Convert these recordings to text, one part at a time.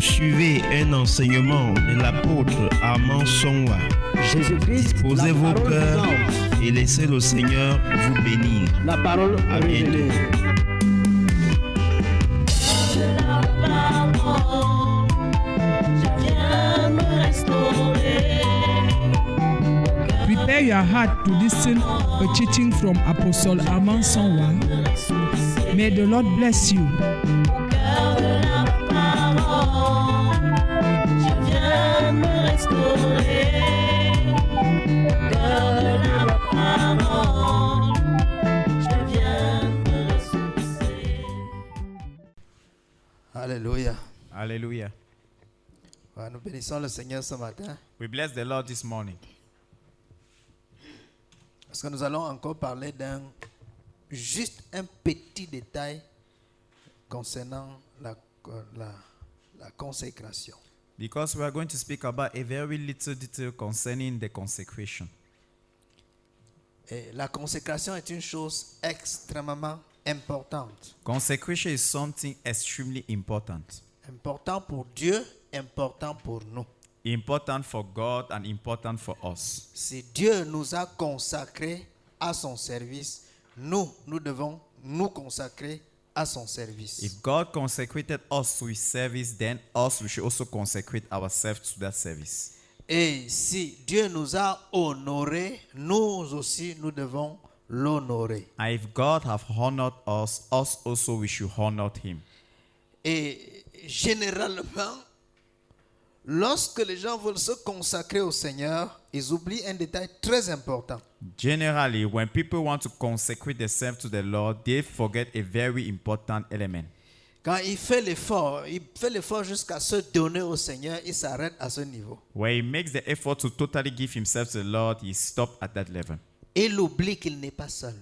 suivez un enseignement de l'apôtre Armand Songwa. Jésus-Christ, Posez la vos parole cœurs vivante, et laissez le Seigneur vous bénir. la parole À bientôt. révélée. Prepare your heart to listen a teaching from Apostle Armand Songwa. May the Lord bless you. Alléluia. Hallelujah. Voilà, nous bénissons le Seigneur ce matin We bless the Lord this morning parce que nous allons encore parler juste un petit détail concernant la consécration. because we are going to speak about a very little detail concerning the consecration. Et la consécration est une chose extrêmement importante. Consecration is something extremely important. Important pour Dieu, important pour nous. Important for God and important for us. Si Dieu nous a consacrés à son service, nous devons nous consacrer à son service. If God consecrated us to His service, then us we should also consecrate ourselves to that service. Et si Dieu nous a honorés, nous aussi nous devons l'honorer. And if God have honored us also we should honor Him. Et généralement, lorsque les gens veulent se consacrer au Seigneur, ils oublient un détail très important. Generally, when people want to consecrate themselves to the Lord, they forget a very important element. Quand il fait l'effort jusqu'à se donner au Seigneur, il s'arrête à ce niveau. Where he makes the effort to totally give himself to the Lord, he stops at that level. Il oublie qu'il n'est pas seul.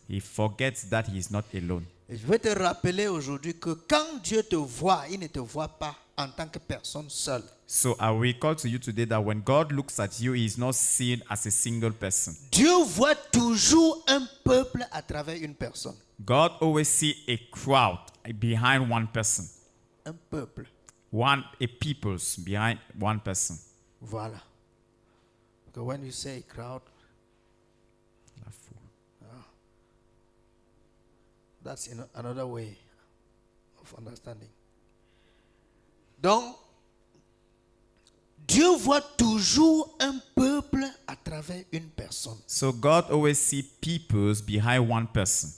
He forgets that he is not alone. Et je vais te rappeler aujourd'hui que quand Dieu te voit, il ne te voit pas en tant que personne seule. So I will recall to you today that when God looks at you, he is not seen as a single person. Dieu voit toujours un peuple à travers une personne. God always sees a crowd behind one person. Un peuple. A people's behind one person. Voilà. So when you say crowd, that's another way of understanding. Donc, Dieu voit toujours un peuple à travers une personne. So God always sees peoples behind one person.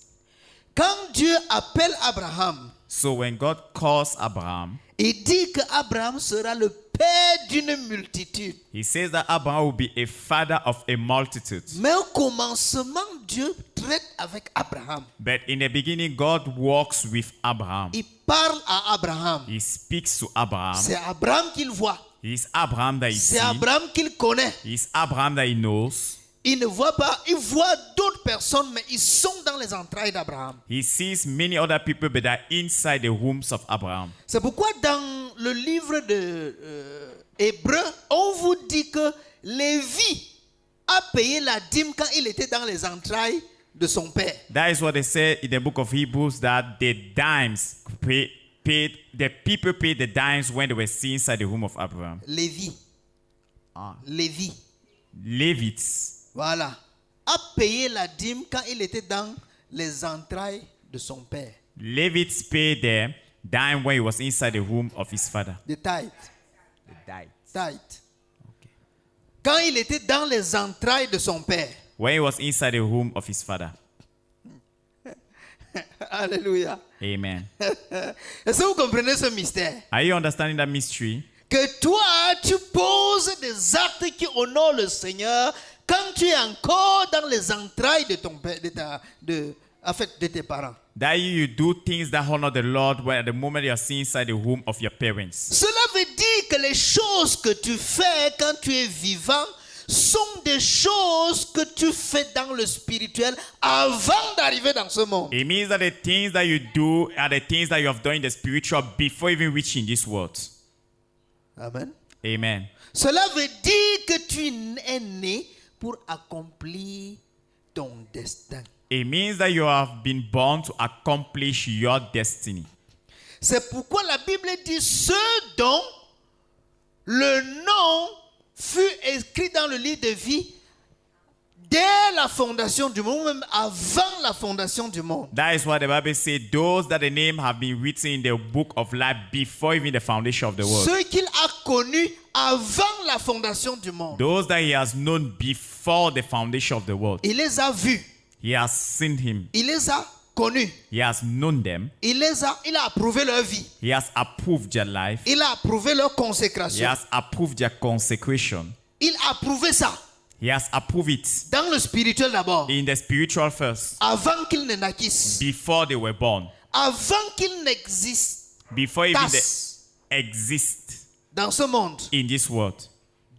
Quand Dieu appelle Abraham, So when God calls Abraham, il dit que Abraham sera le père d'une multitude. he says that Abraham will be a father of a multitude. Mais au commencement, Dieu traite avec Abraham. But in the beginning, God walks with Abraham. Il parle à Abraham. He speaks to Abraham. C'est Abraham qu'il voit. It's Abraham that he C'est sees. Abraham qu'il connaît. It's Abraham that he knows. Il ne voit pas, il voit d'autres personnes, mais ils sont dans les entrailles d'Abraham. He sees many other people, but they're inside the wombs of Abraham. C'est pourquoi dans le livre de Hébreux, on vous dit que Lévi a payé la dîme quand il était dans les entrailles de son père. That is what they say in the book of Hebrews, that the people paid the dimes when they were still inside the womb of Abraham. Lévi. Lévi. Levites. Voilà. A payé la dîme quand il était dans les entrailles de son père. Levites paid the dime when he was inside the womb of his father. The tithe. The tithe. Tithe. Okay. Quand il était dans les entrailles de son père. When he was inside the womb of his father. Alléluia. Amen. Est-ce que vous comprenez ce mystère? Are you understanding that mystery? Que toi, tu poses des actes qui honorent le Seigneur quand tu es encore dans les entrailles de ton père, de tes parents. That you do things that honor the Lord when at the moment you are still inside the womb of your parents. Cela veut dire que les choses que tu fais quand tu es vivant sont des choses que tu fais dans le spirituel avant d'arriver dans ce monde. It means that the things that you do are the things that you have done in the spiritual before even reaching this world. Amen. Amen. Cela veut dire que tu es né pour accomplir ton destin. It means that you have been born to accomplish your destiny. C'est pourquoi la Bible dit ceux dont le nom fut écrit dans le livre de vie dès la fondation du monde, même avant la fondation du monde. That is why the Bible says those that the name have been written in the book of life before even the foundation of the world. Ceux qu'il a connus avant la fondation du monde. Those that he has known before the foundation of the world. Il les a vus. He has seen him. Il les a connus. He has known them. Il a approuvé leur vie. He has approved their life. Il a approuvé leur He consécration. has approved their consecration. Il a approuvé ça He has approved it dans le spirituel d'abord. in the spiritual first, Avant qu'ils ne naquissent. before they were born, Avant qu'ils n'existent before even they exist dans ce monde. in this world.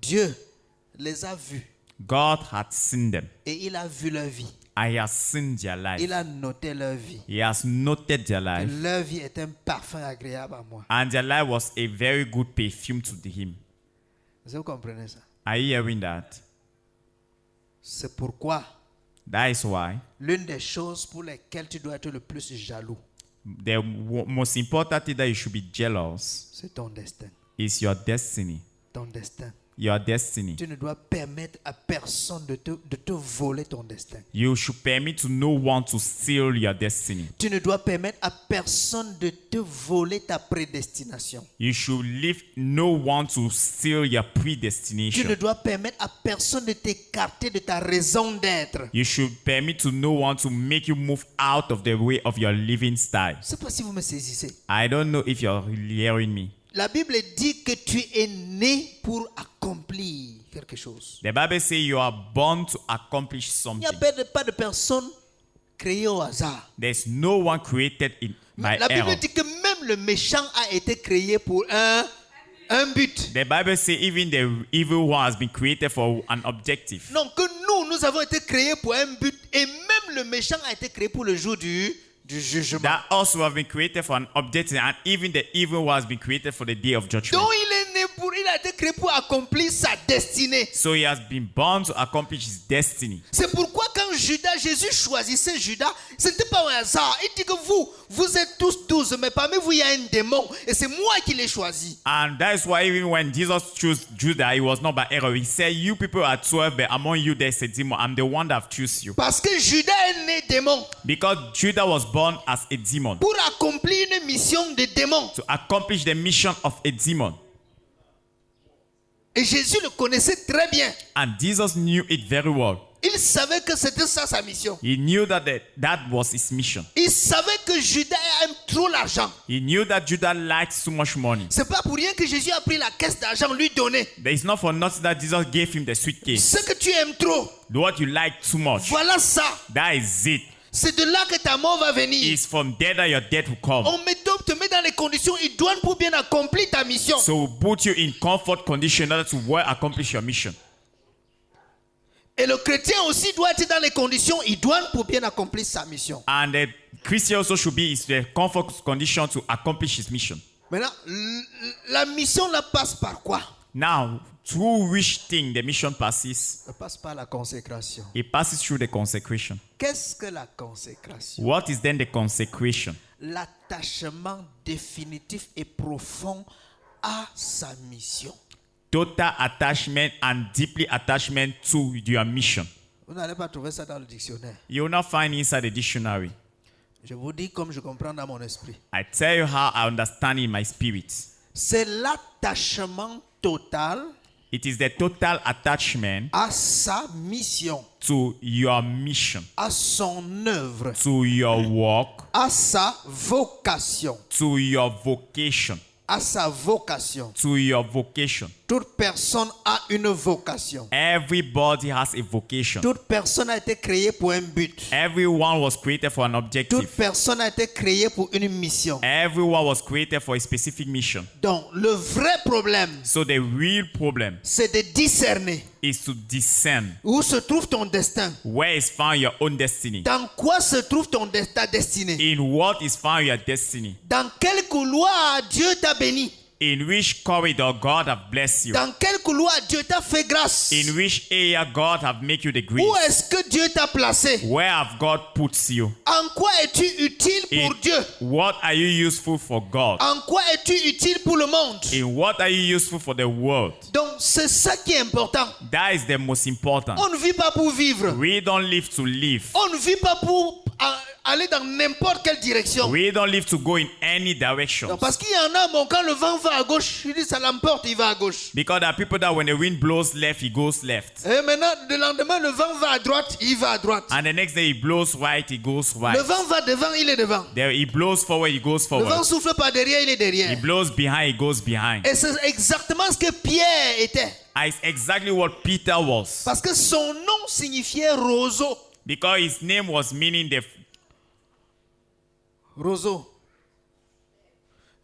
Dieu les a vus. God had seen them, Et il a vu leur vie. and he has seen their life. Il a noté leur vie. He has noted their life, Leur vie est un parfum agréable à moi. and their life was a very good perfume to him. Vous comprenez ça? Are you hearing that? C'est pourquoi That is why l'une des choses pour lesquelles tu dois être le plus jaloux, the most important thing that you should be jealous c'est ton destin. is your destiny. Ton destin. Your destiny. Tu ne dois permettre à personne de te voler ton destin. You should permit to no one to steal your destiny. Tu ne dois permettre à personne de te voler ta prédestination. You should leave no one to steal your Tu ne predestination. dois permettre à personne de t'écarter de ta raison d'être. You should permit to no one to make you move out of the way of your living style. Je ne sais pas si vous me saisissez. I don't know if you're hearing me. La Bible dit que tu es né pour accomplir quelque chose. The Bible says you are born to accomplish Il n'y something. a pas de personne créée au hasard. There's no one created by La Bible error. dit que même le méchant a été créé pour un but. The Bible says even the evil one has been created for an objective. Non, que nous avons été créés pour un but et même le méchant a été créé pour le jour du jugement. That also have been created for an objective, and even the evil one has been created for the day of judgment. Donc il a été créé pour accomplir sa destinée. So he has been born to accomplish his destiny. C'est pourquoi quand Jésus choisissait Judas, ce n'était pas un hasard. Il dit que vous êtes tous 12, mais parmi vous il y a un démon et c'est moi qui l'ai choisi. And that is why even when Jesus chose Judah, it was not by error. He said, you people are 12, but among you there's a demon. I'm the one that have choose you. Parce que Judas est né démon Because Judah was born as a demon. pour accomplir une mission de démon. To accomplish the mission of a demon. Et Jésus le connaissait très bien. And Jesus knew it very well. Il savait que c'était ça sa mission. He knew that that was his mission. Il savait que Judas aime trop l'argent. He knew that Judah liked so much money. C'est pas pour rien que Jésus a pris la caisse d'argent lui donner. It's not for nothing that Jesus gave him the suitcase. Ce que tu aimes trop, What you like too much. voilà ça. That is it. C'est de là que ta mort va venir. It's from there that your death will come. On te met dans les conditions idoines pour bien accomplir ta mission. So we put you in comfort condition in order to well accomplish your mission. Et le chrétien aussi doit être dans les conditions idoines pour bien accomplir sa mission. And the Christian also should be in the comfort condition to accomplish his mission. Maintenant, la mission la passe par quoi? Now, through which thing the mission passes? Elle passe par la consécration. It passes through the consecration. Qu'est-ce que la consécration? What is then the consecration? L'attachement définitif et profond à sa mission. Total attachment and deeply attachment to your mission. Vous n'allez pas trouver ça dans le dictionnaire. You will not find inside the dictionary. Je vous dis comme je comprends dans mon esprit. I tell you how I understand in my spirit. C'est l'attachement total It is the total attachment à sa mission, to your mission, à son œuvre, to your work, à sa vocation, to your vocation, à sa vocation. to your vocation. Toute personne a une vocation. Everybody has a vocation. Toute personne a été créée pour un but. Everyone was created for an Toute objective. personne a été créée pour une mission. Everyone was created for a specific mission. Donc, le vrai problème, So the real problem c'est de discerner is to discern où se trouve ton destin. where is found your own destiny. Dans quoi se trouve ta destinée? In what is found your destiny. Dans quel couloir Dieu t'a béni? In which corridor God have blessed you. Dans quel couloir Dieu t'a fait grâce? In which area God have made you the Où grace. est-ce que Dieu t'a placé? Where have God put you? En quoi es-tu utile pour In Dieu? what are you useful for God? En quoi es-tu es-tu utile pour le monde? In what are you useful for the world? Donc, c'est ça qui est important. That is the most important. On ne vit pas pour vivre. We don't live to live. On ne vit pas pour aller dans n'importe quelle direction. We don't live to go in any direction. Donc, parce qu'il y en a, bon, quand le vent va à gauche, il dit ça l'emporte, il va à gauche. Because there are people that when the wind blows left, he goes left. Et maintenant, le lendemain, le vent va à droite, il va à droite. And the next day he blows right, he goes Le right. vent va devant, il est devant. There he blows forward, he goes Le vent forward. souffle par derrière, il est He derrière. blows behind, he goes behind. Et c'est exactement ce que Pierre était. And it's exactly what Peter was. Parce que son nom signifiait roseau. Because his name was meaning the Roseau.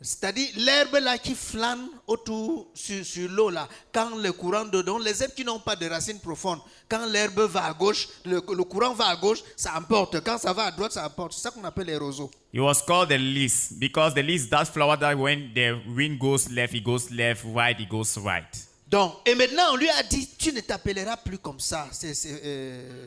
C'est-à-dire l'herbe là qui flâne autour sur l'eau là. Quand le courant dedans, les herbes qui n'ont pas de racines profondes, quand l'herbe va à gauche, le courant va à gauche, ça emporte. Quand ça va à droite, ça emporte. C'est ça qu'on appelle les roseaux. He was called the least because the least that flower that when the wind goes left, he goes left, right, he goes right. Donc, et maintenant on lui a dit, tu ne t'appelleras plus comme ça, c'est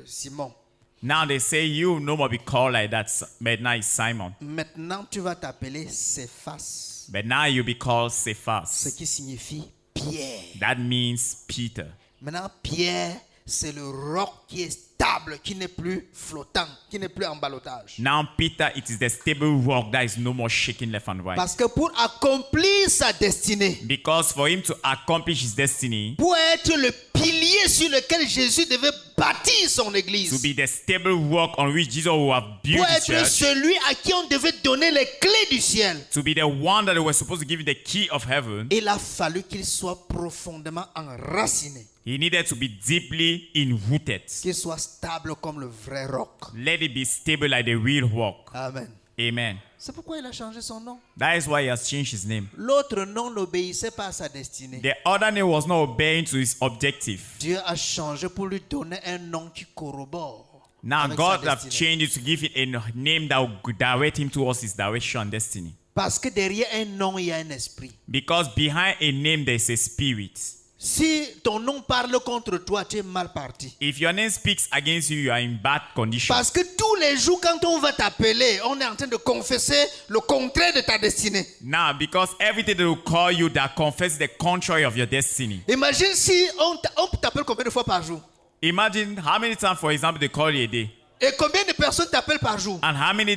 Simon. Now they say you no more be called like that, but now it's Simon. Maintenant tu vas t'appeler Céphas, But now you be called ce Cephas. qui signifie Pierre. That means Peter. Maintenant Pierre, c'est le roc qui est stable, qui n'est plus flottant, qui n'est plus en ballottage. Now Peter, it is the stable rock that is no more shaking left and right. Parce que pour accomplir sa destinée, Because for him to accomplish his destiny, pour être le pilier sur lequel Jésus devait bâtir son to église, be the stable rock on which Jesus will have built pour his être church, celui à qui on devait donner les clés du ciel, to be the one that they were supposed to give the key of heaven, il a fallu qu'il soit profondément enraciné, he needed to be deeply enrooted. qu'il soit stable comme le vrai roc. Let it be stable like the real rock. Amen. Amen. C'est pourquoi il a changé son nom. That is why he has changed his name. L'autre nom n'obéissait pas à sa destinée. The other name was not obeying to his objective. Dieu a changé pour lui donner un nom qui corrobore. Now avec God sa have destinée. changed it to give it a name that will direct him towards his direction and destiny. Parce que derrière un nom, il y a un esprit. Because behind a name there is a spirit. Si ton nom parle contre toi, tu es mal parti. If your name speaks against you, you are in bad condition. Parce que tous les jours, quand on va t'appeler, on est en train de confesser le contraire de ta destinée. Now, because everything they will call you that confesses the contrary of your destiny. Imagine si on t'appelle combien de fois par jour? Imagine how many times, for example, they call you a day. Et combien de personnes t'appellent par jour? And how many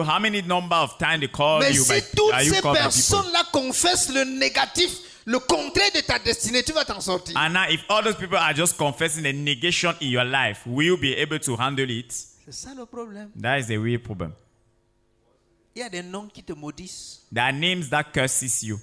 how many number of times they call Mais you si by, toutes are you ces called by people? personnes-là confessent le négatif, le contraire de ta destinée, tu vas t'en sortir. And now, if all those people are just confessing the negation in your life, will you be able to handle it? C'est ça le problème. That is the real problem. Il y a des noms qui te maudissent. There are names that curses you.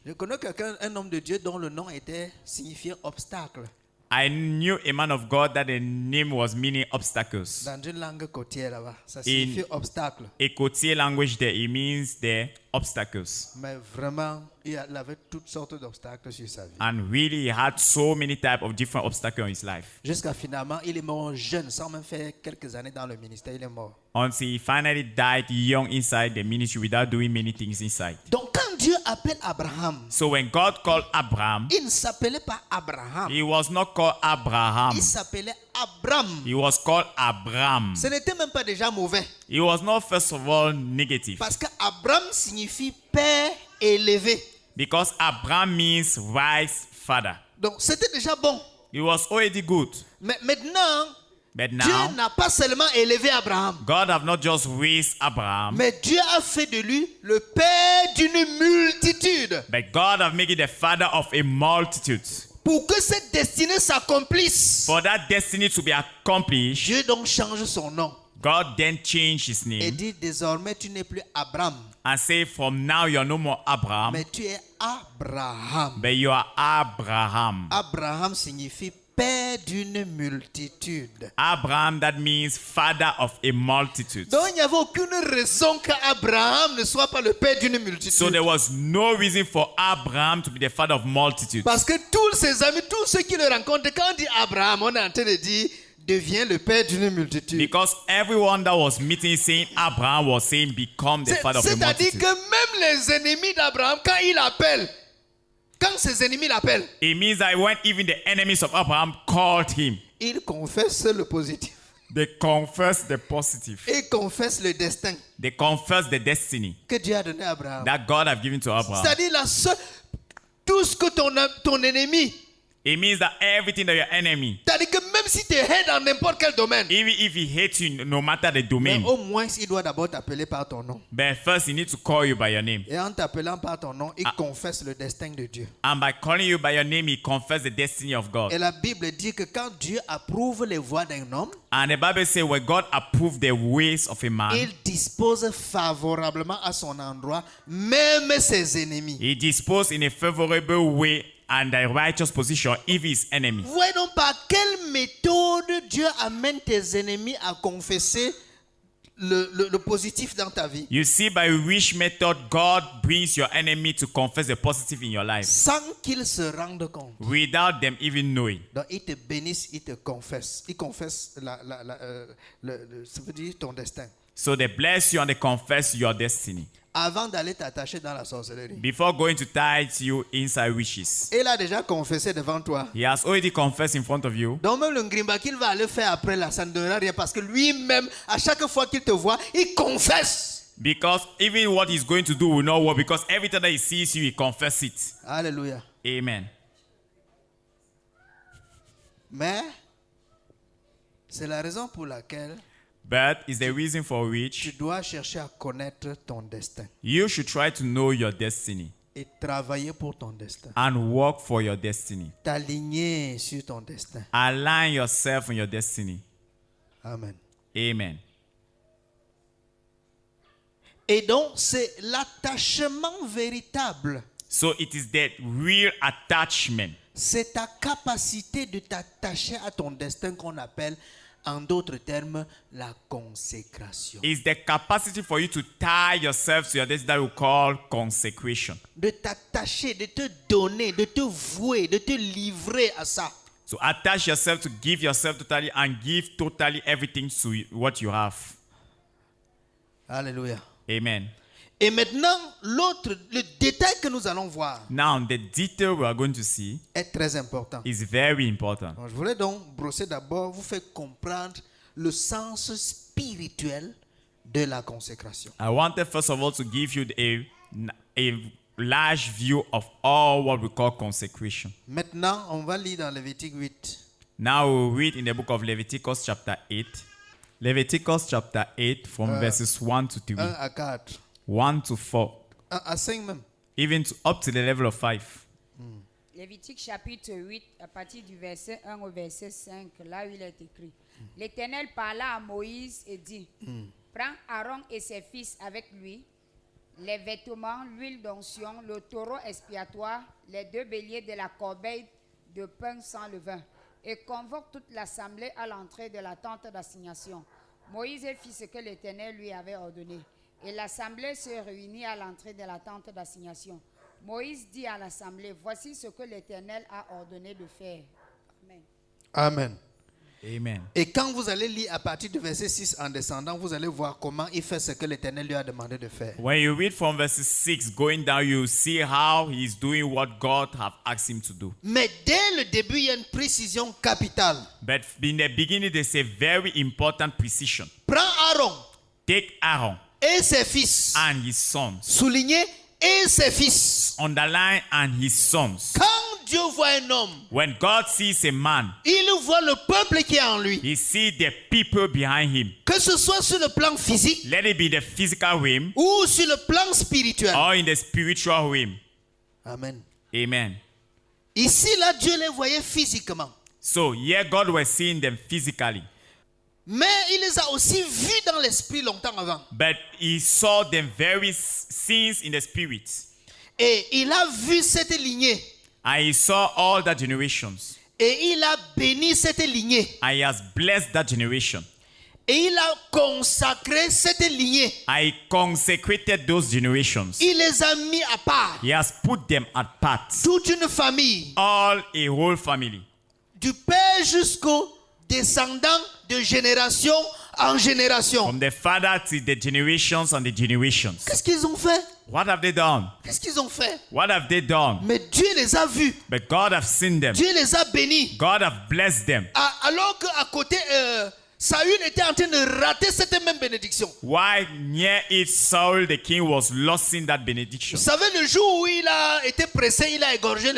Je connais quelqu'un, un homme de Dieu dont le nom était signifié obstacle I knew a man of God that the name was meaning obstacles. dans une langue côtière là-bas. Ça signifie obstacle. A Cotier language there, it means the obstacles. Mais vraiment, il avait toutes sortes d'obstacles sur sa vie. And really, he had so many types of different obstacles in his life. Jusqu'à finalement, il est mort jeune, sans même faire quelques années dans le ministère, il est mort. Until he finally died young inside the ministry without doing many things inside. Donc quand Dieu appelle Abraham, So when God called Abraham, il ne s'appelait pas Abraham, he was not called Abraham. il s'appelait Abram. He was called Abram. Ce n'était même pas déjà mauvais. He was not first of all negative. Parce que Abram signifie père élevé. Because Abram means wise father. Donc c'était déjà bon. It was already good. Mais maintenant, But Dieu now, n'a pas seulement élevé Abraham, God have not just raised Abraham, mais Dieu a fait de lui le père d'une multitude. but God have made it the father of a multitude. Pour que cette destinée s'accomplisse, For that destiny to be accomplished, Dieu donc change son nom God then changed his et name dit désormais tu n'es plus Abram, and say, from now you are no more Abraham, mais tu es Abraham. but you are Abraham. Abraham signifie père d'une multitude. Abraham, that means father of a multitude. Donc il n'y avait aucune raison qu'Abraham ne soit pas le père d'une So multitude. there was no reason for Abraham to be the father of multitudes. Parce que tous ses amis, tous ceux qui le rencontrent, quand on dit Abraham, on est en train de dire devient le père d'une multitude. Because everyone that was meeting saying Abraham was saying become the father of a C'est-à-dire multitude. que même les ennemis d'Abraham, quand il appelle, quand ses ennemis l'appellent, It means that when even the enemies of Abraham called him, il confesse le positif. They confess the positive. et confessent le destin They confess the destiny que Dieu a donné à Abraham. that God have given to Abraham. C'est-à-dire tout ce que ton ennemi, It means that everything that your enemy, c'est-à-dire que même si tu es dans n'importe quel domaine, even if he hates you, no matter the mais domain, au moins il doit d'abord t'appeler par ton nom. but first he needs to call you by your name. Et en t'appelant par ton nom, il confesse le destin de Dieu. And by calling you by your name, he confesses the destiny of God. Et la Bible dit que quand Dieu approuve les voies d'un homme, And the Bible says when God approved the ways of a man, il dispose favorablement à son endroit, même ses ennemis. he disposed in a favorable way and a righteous position if his enemy. Voyons donc par quelle méthode Dieu amène tes ennemis à confesser le positif dans ta vie, You see by which method God brings your enemy to confess the positive in your life sans qu'ils se rendent compte. without them even knowing. Donc, ils te bénissent, ils te confessent. Ils confessent ça veut dire ton destin. So they bless you and they confess your destiny Avant d'aller t'attacher dans la sorcellerie. before going to tie you inside witches. Il a déjà confessé devant toi. He has already confessed in front of you. Donc même le ngrimba qu'il va aller faire après là, ça ne donnera rien parce que lui-même, à chaque fois qu'il te voit, il confesse. Because even what he's going to do will not work, because every time that he sees you, he confesses it. Alléluia. Amen. Mais c'est la raison pour laquelle But is the reason for tu which dois chercher à connaître ton destin you should try to know your destiny et travailler pour ton destin. and work for your destiny. T'aligner sur ton destin. Align yourself on your destiny. Amen. Amen. Et donc, c'est l'attachement véritable. So it is that real attachment. C'est ta capacité de t'attacher à ton destin qu'on appelle, en d'autres termes, la consécration. It's the capacity for you to tie yourself to your destiny that we call consecration. De t'attacher, de te donner, de te vouer, de te livrer à ça. To attach yourself, to give yourself totally and give totally everything to what you have. Alléluia. Amen. Et maintenant, le détail que nous allons voir Now, the detail we are going to see est très important. is very important. Donc, je voulais donc brosser d'abord, vous faire comprendre le sens spirituel de la consécration. I wanted first of all to give you a large view of all what we call consecration. Maintenant, on va lire dans Lévitique 8. Now we read in the book of Leviticus chapter 8. Leviticus chapter 8 from verses 1 to 3. 1 à 4. 1 to 4. 1 à 5 même. Even up to the level of 5. Lévitique chapitre 8, à partir du verset 1 au verset 5, là où il est écrit. L'Éternel parla à Moïse et dit, prends Aaron et ses fils avec lui, les vêtements, l'huile d'onction, le taureau expiatoire, les 2 béliers de la corbeille de pain sans levain, et convoque toute l'assemblée à l'entrée de la tente d'assignation. Moïse fit ce que l'Éternel lui avait ordonné. Et l'assemblée se réunit à l'entrée de la tente d'assignation. Moïse dit à l'assemblée, voici ce que l'Éternel a ordonné de faire. Amen. Amen. Amen. Et quand vous allez lire à partir du verset 6 en descendant, vous allez voir comment il fait ce que l'Éternel lui a demandé de faire. When you read from verses 6 going down, you see how he's doing what God have asked him to do. Mais dès le début, il y a une précision capitale. But in the beginning, there's a very important precision. Prends Aaron Take Aaron et ses fils. and his sons. Souligné et ses fils. Underline and his sons. Quand Dieu voit un homme, When God sees a man, il voit le peuple qui est en lui. he sees the people behind him. Que ce soit sur le plan physique Let it be the physical realm ou sur le plan spirituel. or in the spiritual realm. Amen. Amen. Ici, là, Dieu les voyait physiquement. So here God was seeing them physically, Mais il les a aussi vus dans l'esprit longtemps avant. but he saw them very scenes in the spirit. Et il a vu cette lignée. And he saw all the generations. Et il a béni cette lignée. And he has blessed that generation. Et il a consacré cette lignée. And he consecrated those generations. Il les a mis à part. He has put them apart. Toute une famille. All a whole family. Du père jusqu'au descendant de génération en génération. From the father to the generations and the generations. Qu'est-ce qu'ils ont fait? What have they done? Qu'est-ce qu'ils ont fait? What have they done? Mais Dieu les a vus. But God have seen them. Dieu les a bénis. God have blessed them. Alors qu'à côté, Saül était en train de rater cette même bénédiction. Why near it Saul the king was losing that benediction? Vous savez, le jour où il a été pressé, il a égorgé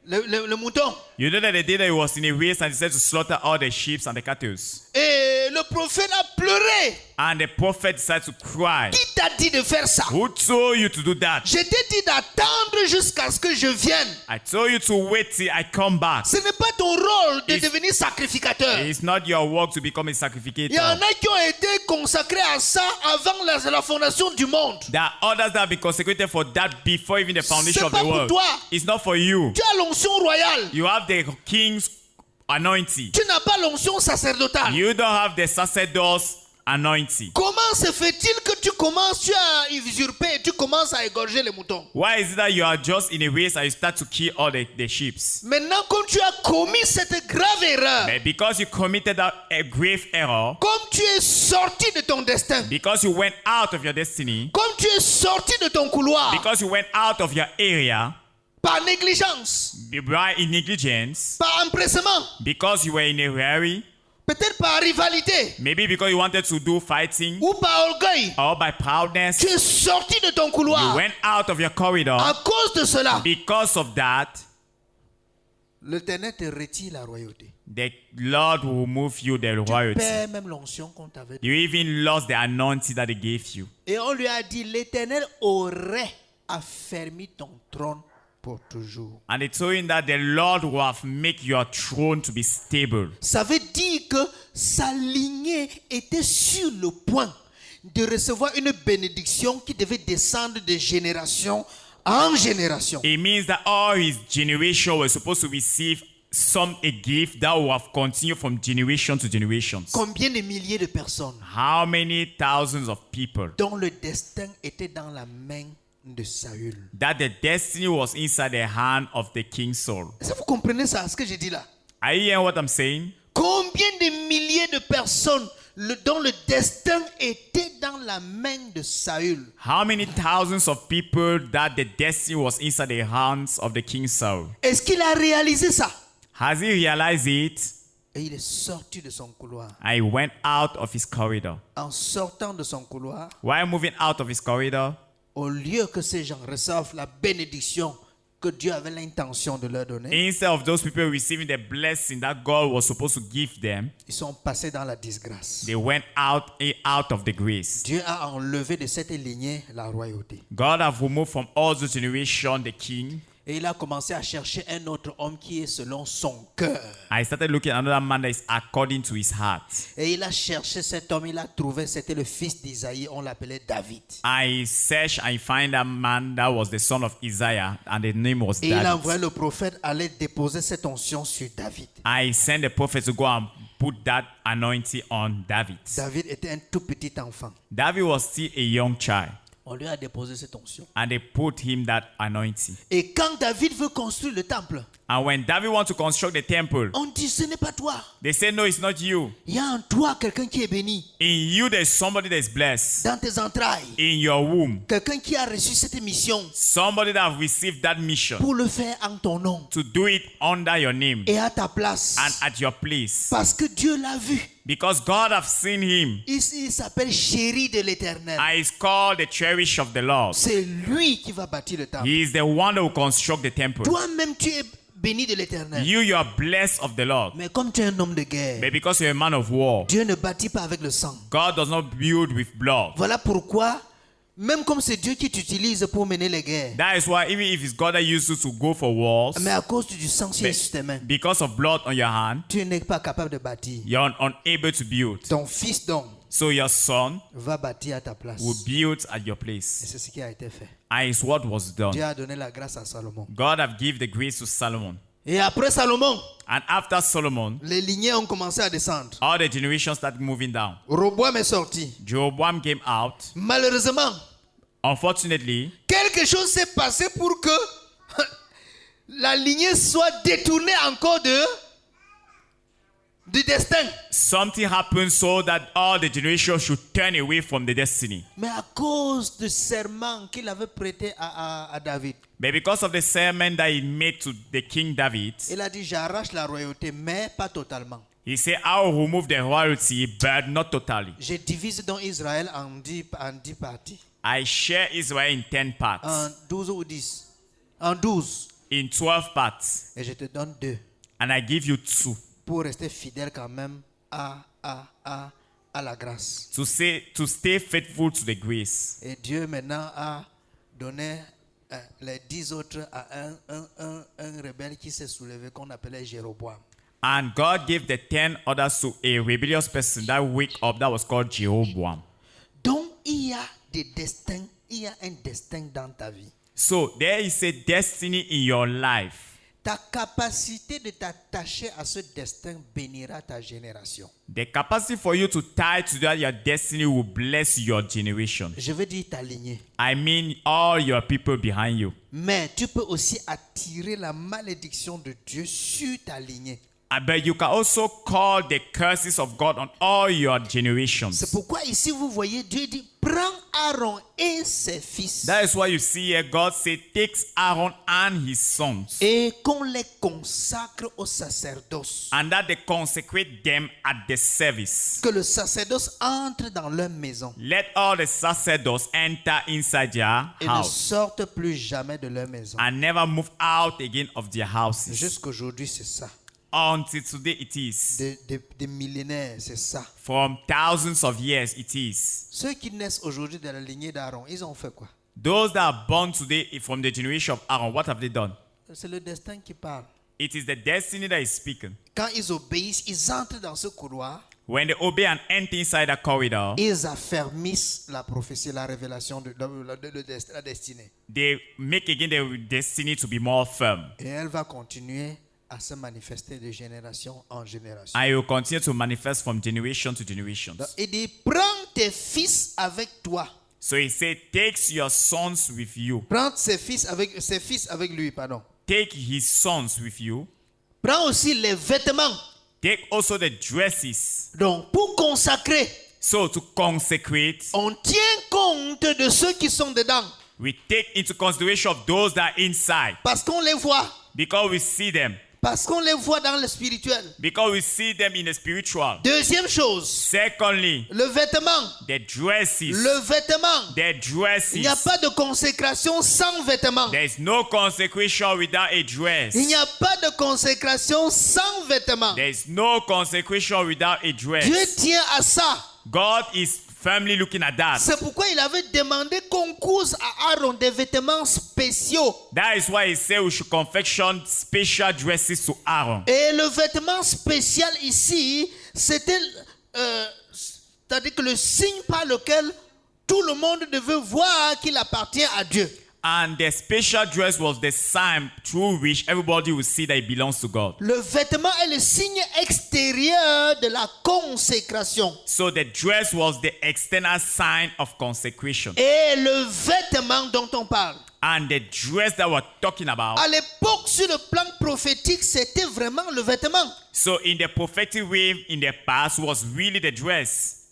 le mouton. You know that the day that he was in a race and he said to slaughter all the sheep and the cattle. Et le prophète a pleuré. And the prophet decided to cry. Qui t'a dit de faire ça? Who told you to do that? Je t'ai dit d'attendre jusqu'à ce que je vienne. I told you to wait till I come back. Ce n'est pas ton rôle de It's- devenir sacrificateur. It's not your work to become a Il y en sacrificator. a qui ont été consacrés à ça avant la fondation du monde. There are others that have been consecrated for that before even the foundation C'est of pas the pour world. toi. It's not for you. Tu as l'onction royale. You have the king's anointing. Tu n'as pas l'onction sacerdotale. You don't have the sacerdoce anointing. Comment se fait-il que tu as usurpé et tu commences à égorger les moutons? Why is it that you are just in a race and you start to kill all the sheep? Maintenant, comme tu as commis cette grave erreur, But because you committed a grave error, comme tu es sorti de ton destin, because you went out of your destiny, comme tu es sorti de ton couloir, because you went out of your area, par négligence, by in negligence, par empressement, because you were in a hurry, peut-être par rivalité maybe because you wanted to do fighting, ou par orgueil, or by proudness, tu es sorti de ton you couloir. went out of your corridor. À cause de cela, Because of that, l'Éternel te retire la royauté. the Lord will remove you the Tu royalty. perds même l'onction qu'on t'avait donnée. You even lost the anointing that they gave you. Et on lui a dit, l'Éternel aurait affermi ton trône pour toujours. And they told him that the Lord will have make your throne to be stable. Ça veut dire que sa lignée était sur le point de recevoir une bénédiction qui devait descendre de génération en génération. It means that all his generation were supposed to receive a gift that will have continued from generation to generations. Combien de milliers de personnes How many thousands of people dont le destin était dans la main de Saül? that the destiny was inside the hand of the King Saul. Est-ce que vous comprenez ça, ce que je dis là? Are you hearing what I'm saying? Combien de milliers de personnes dont le destin était dans la main de Saül? How many thousands of people that the destiny was inside the hands of the King Saul? Est-ce qu'il a réalisé ça? Has he realized it? Et il est sorti de son couloir. I went out of his corridor. En sortant de son couloir, While moving out of his corridor, au lieu que ces gens reçoivent la bénédiction que Dieu avait l'intention de leur donner, instead of those people receiving the blessing that God was supposed to give them, ils sont passés dans la disgrâce. they went out of the grace. Dieu a enlevé de cette lignée la royauté. God have removed from all the generation the king. Et il a commencé à chercher un autre homme qui est selon son cœur. I started looking at another man that is according to his heart. Et il a cherché cet homme, il a trouvé, c'était le fils d'Isaïe, on l'appelait David. I searched and find a man that was the son of Isaiah, and the name was Et il a envoyé David. le prophète aller déposer cette onction sur David. I sent the prophet to go and put that anointing on David. David était un tout petit enfant. David was still a young child, On lui a déposé cette onction. and they put him that anointing. Et quand David veut construire le temple, And when David wants to construct the temple, on dit ce n'est pas toi. they say, no, it's not you. Il y a en toi quelqu'un qui est béni. In you, there's somebody that's blessed. Dans tes entrailles, In your womb, quelqu'un qui a reçu cette mission somebody that have received that mission pour le faire en ton nom to do it under your name et à ta place. and at your place. Parce que Dieu l'a vu. Because God have seen him. Il s'appelle chéri de l'Éternel. And he's called the cherish of the Lord. C'est lui qui va bâtir le temple. He is the one that will construct the temple. Toi-même, tu es béni de l'Éternel. You are blessed of the Lord. Mais comme tu es un homme de guerre, But because you're a man of war, Dieu ne bâtit pas avec le sang. God does not build with blood. Voilà pourquoi, même comme c'est Dieu qui t'utilise pour mener les guerres, That is why even if it's God that uses you to go for wars, mais à cause du sang qui est sur tes mains, because of blood on your hand, tu n'es pas capable de bâtir. you're unable to build. Ton fils donc So your son va bâtir à ta place. will build at your Et place. c'est ce qui a été fait. And it's what was done. Dieu a donné la grâce à Salomon. God have given the grace to Solomon. Et après Salomon, And after Solomon, les lignées ont commencé à descendre. all the generations started moving down. Roboam est sorti. Jeroboam came out. Malheureusement, Unfortunately, quelque chose s'est passé pour que la lignée soit détournée encore du destin. something happened so that all the generations should turn away from the destiny. Mais à cause du serment qu'il avait prêté à David, But because of the sermon that he made to the King David, il a dit j'arrache la royauté, mais pas totalement. He said, I will remove the royalty, but not totally. Je divise donc Israël en 10 parties. I share Israel in 10 parts, En 12 ou 10. En 12. in 12 parts, Et je te donne 2. and I give you 2 Pour rester fidèle quand même à la grâce. to stay faithful to the grace. Et Dieu maintenant a donné les 10 autres à un rebelle qui s'est soulevé qu'on appelait Jéroboam. And God gave the 10 others to a rebellious person that wake up that was called Jeroboam. Donc il y a des destins, il y a un destin dans ta vie. So there is a destiny in your life. Ta capacité de t'attacher à ce destin bénira ta génération. The capacity for you to tie to that your destiny will bless your generation. Je veux dire ta lignée. I mean all your people behind you. Mais tu peux aussi attirer la malédiction de Dieu sur ta lignée. But you can also call the curses of God on all your generations. C'est pourquoi ici vous voyez Dieu dit prends Aaron et ses fils That is why you see here God say takes Aaron and his sons et qu'on les consacre au sacerdoce. and that they consecrate them at the service. Que le sacerdoce entre dans leur maison Let all the sacerdotes enter inside their et ne house sortent plus jamais de leur maison. and never move out again of their houses. Jusqu'aujourd'hui c'est ça. Until today it is. Des millénaires c'est ça. From thousands of years it is. Ceux qui naissent aujourd'hui dans la lignée d'Aaron, ils ont fait quoi? Those that are born today from the generation of Aaron, what have they done? C'est le destin qui parle. It is the destiny that is speaking. Quand ils obéissent, ils entrent dans ce couloir, When they obey and enter inside the corridor, ils affermissent la prophétie, la révélation de la destinée. they make again their destiny to be more firm. Et elle va continuer à se manifester de génération en génération. And it will continue to manifest from generation to generation. Donc, il dit, prends tes fils avec toi. So he said, takes your sons with you. Prends ses fils avec lui, pardon. Take his sons with you. Prends aussi les vêtements. Take also the dresses. Donc, pour consacrer, So to consecrate, on tient compte de ceux qui sont dedans. we take into consideration of those that are inside. Parce qu'on les voit. Because we see them. Parce qu'on les voit dans le spirituel. Because we see them in the spiritual. Deuxième chose, Secondly, le vêtement. the dresses. Le vêtement. The dresses. Il n'y a pas de consécration sans vêtement. There is no consecration without a dress. Il n'y a pas de consécration sans vêtement. There is no consecration without a dress. Dieu tient à ça. God is firmly looking at that. C'est pourquoi il avait demandé qu'on couse à Aaron des vêtements spéciaux. That is why he said we should confection special dresses to Aaron. Et le vêtement spécial ici, c'était, c'est-à-dire que le signe par lequel tout le monde devait voir qu'il appartient à Dieu. And the special dress was the sign through which everybody would see that it belongs to God. Le vêtement est le signe extérieur de la consécration. So the dress was the external sign of consecration. Et le vêtement dont on parle, And the dress that we're talking about, à l'époque, sur le plan prophétique, c'était vraiment le vêtement. so in the prophetic way in the past was really the dress.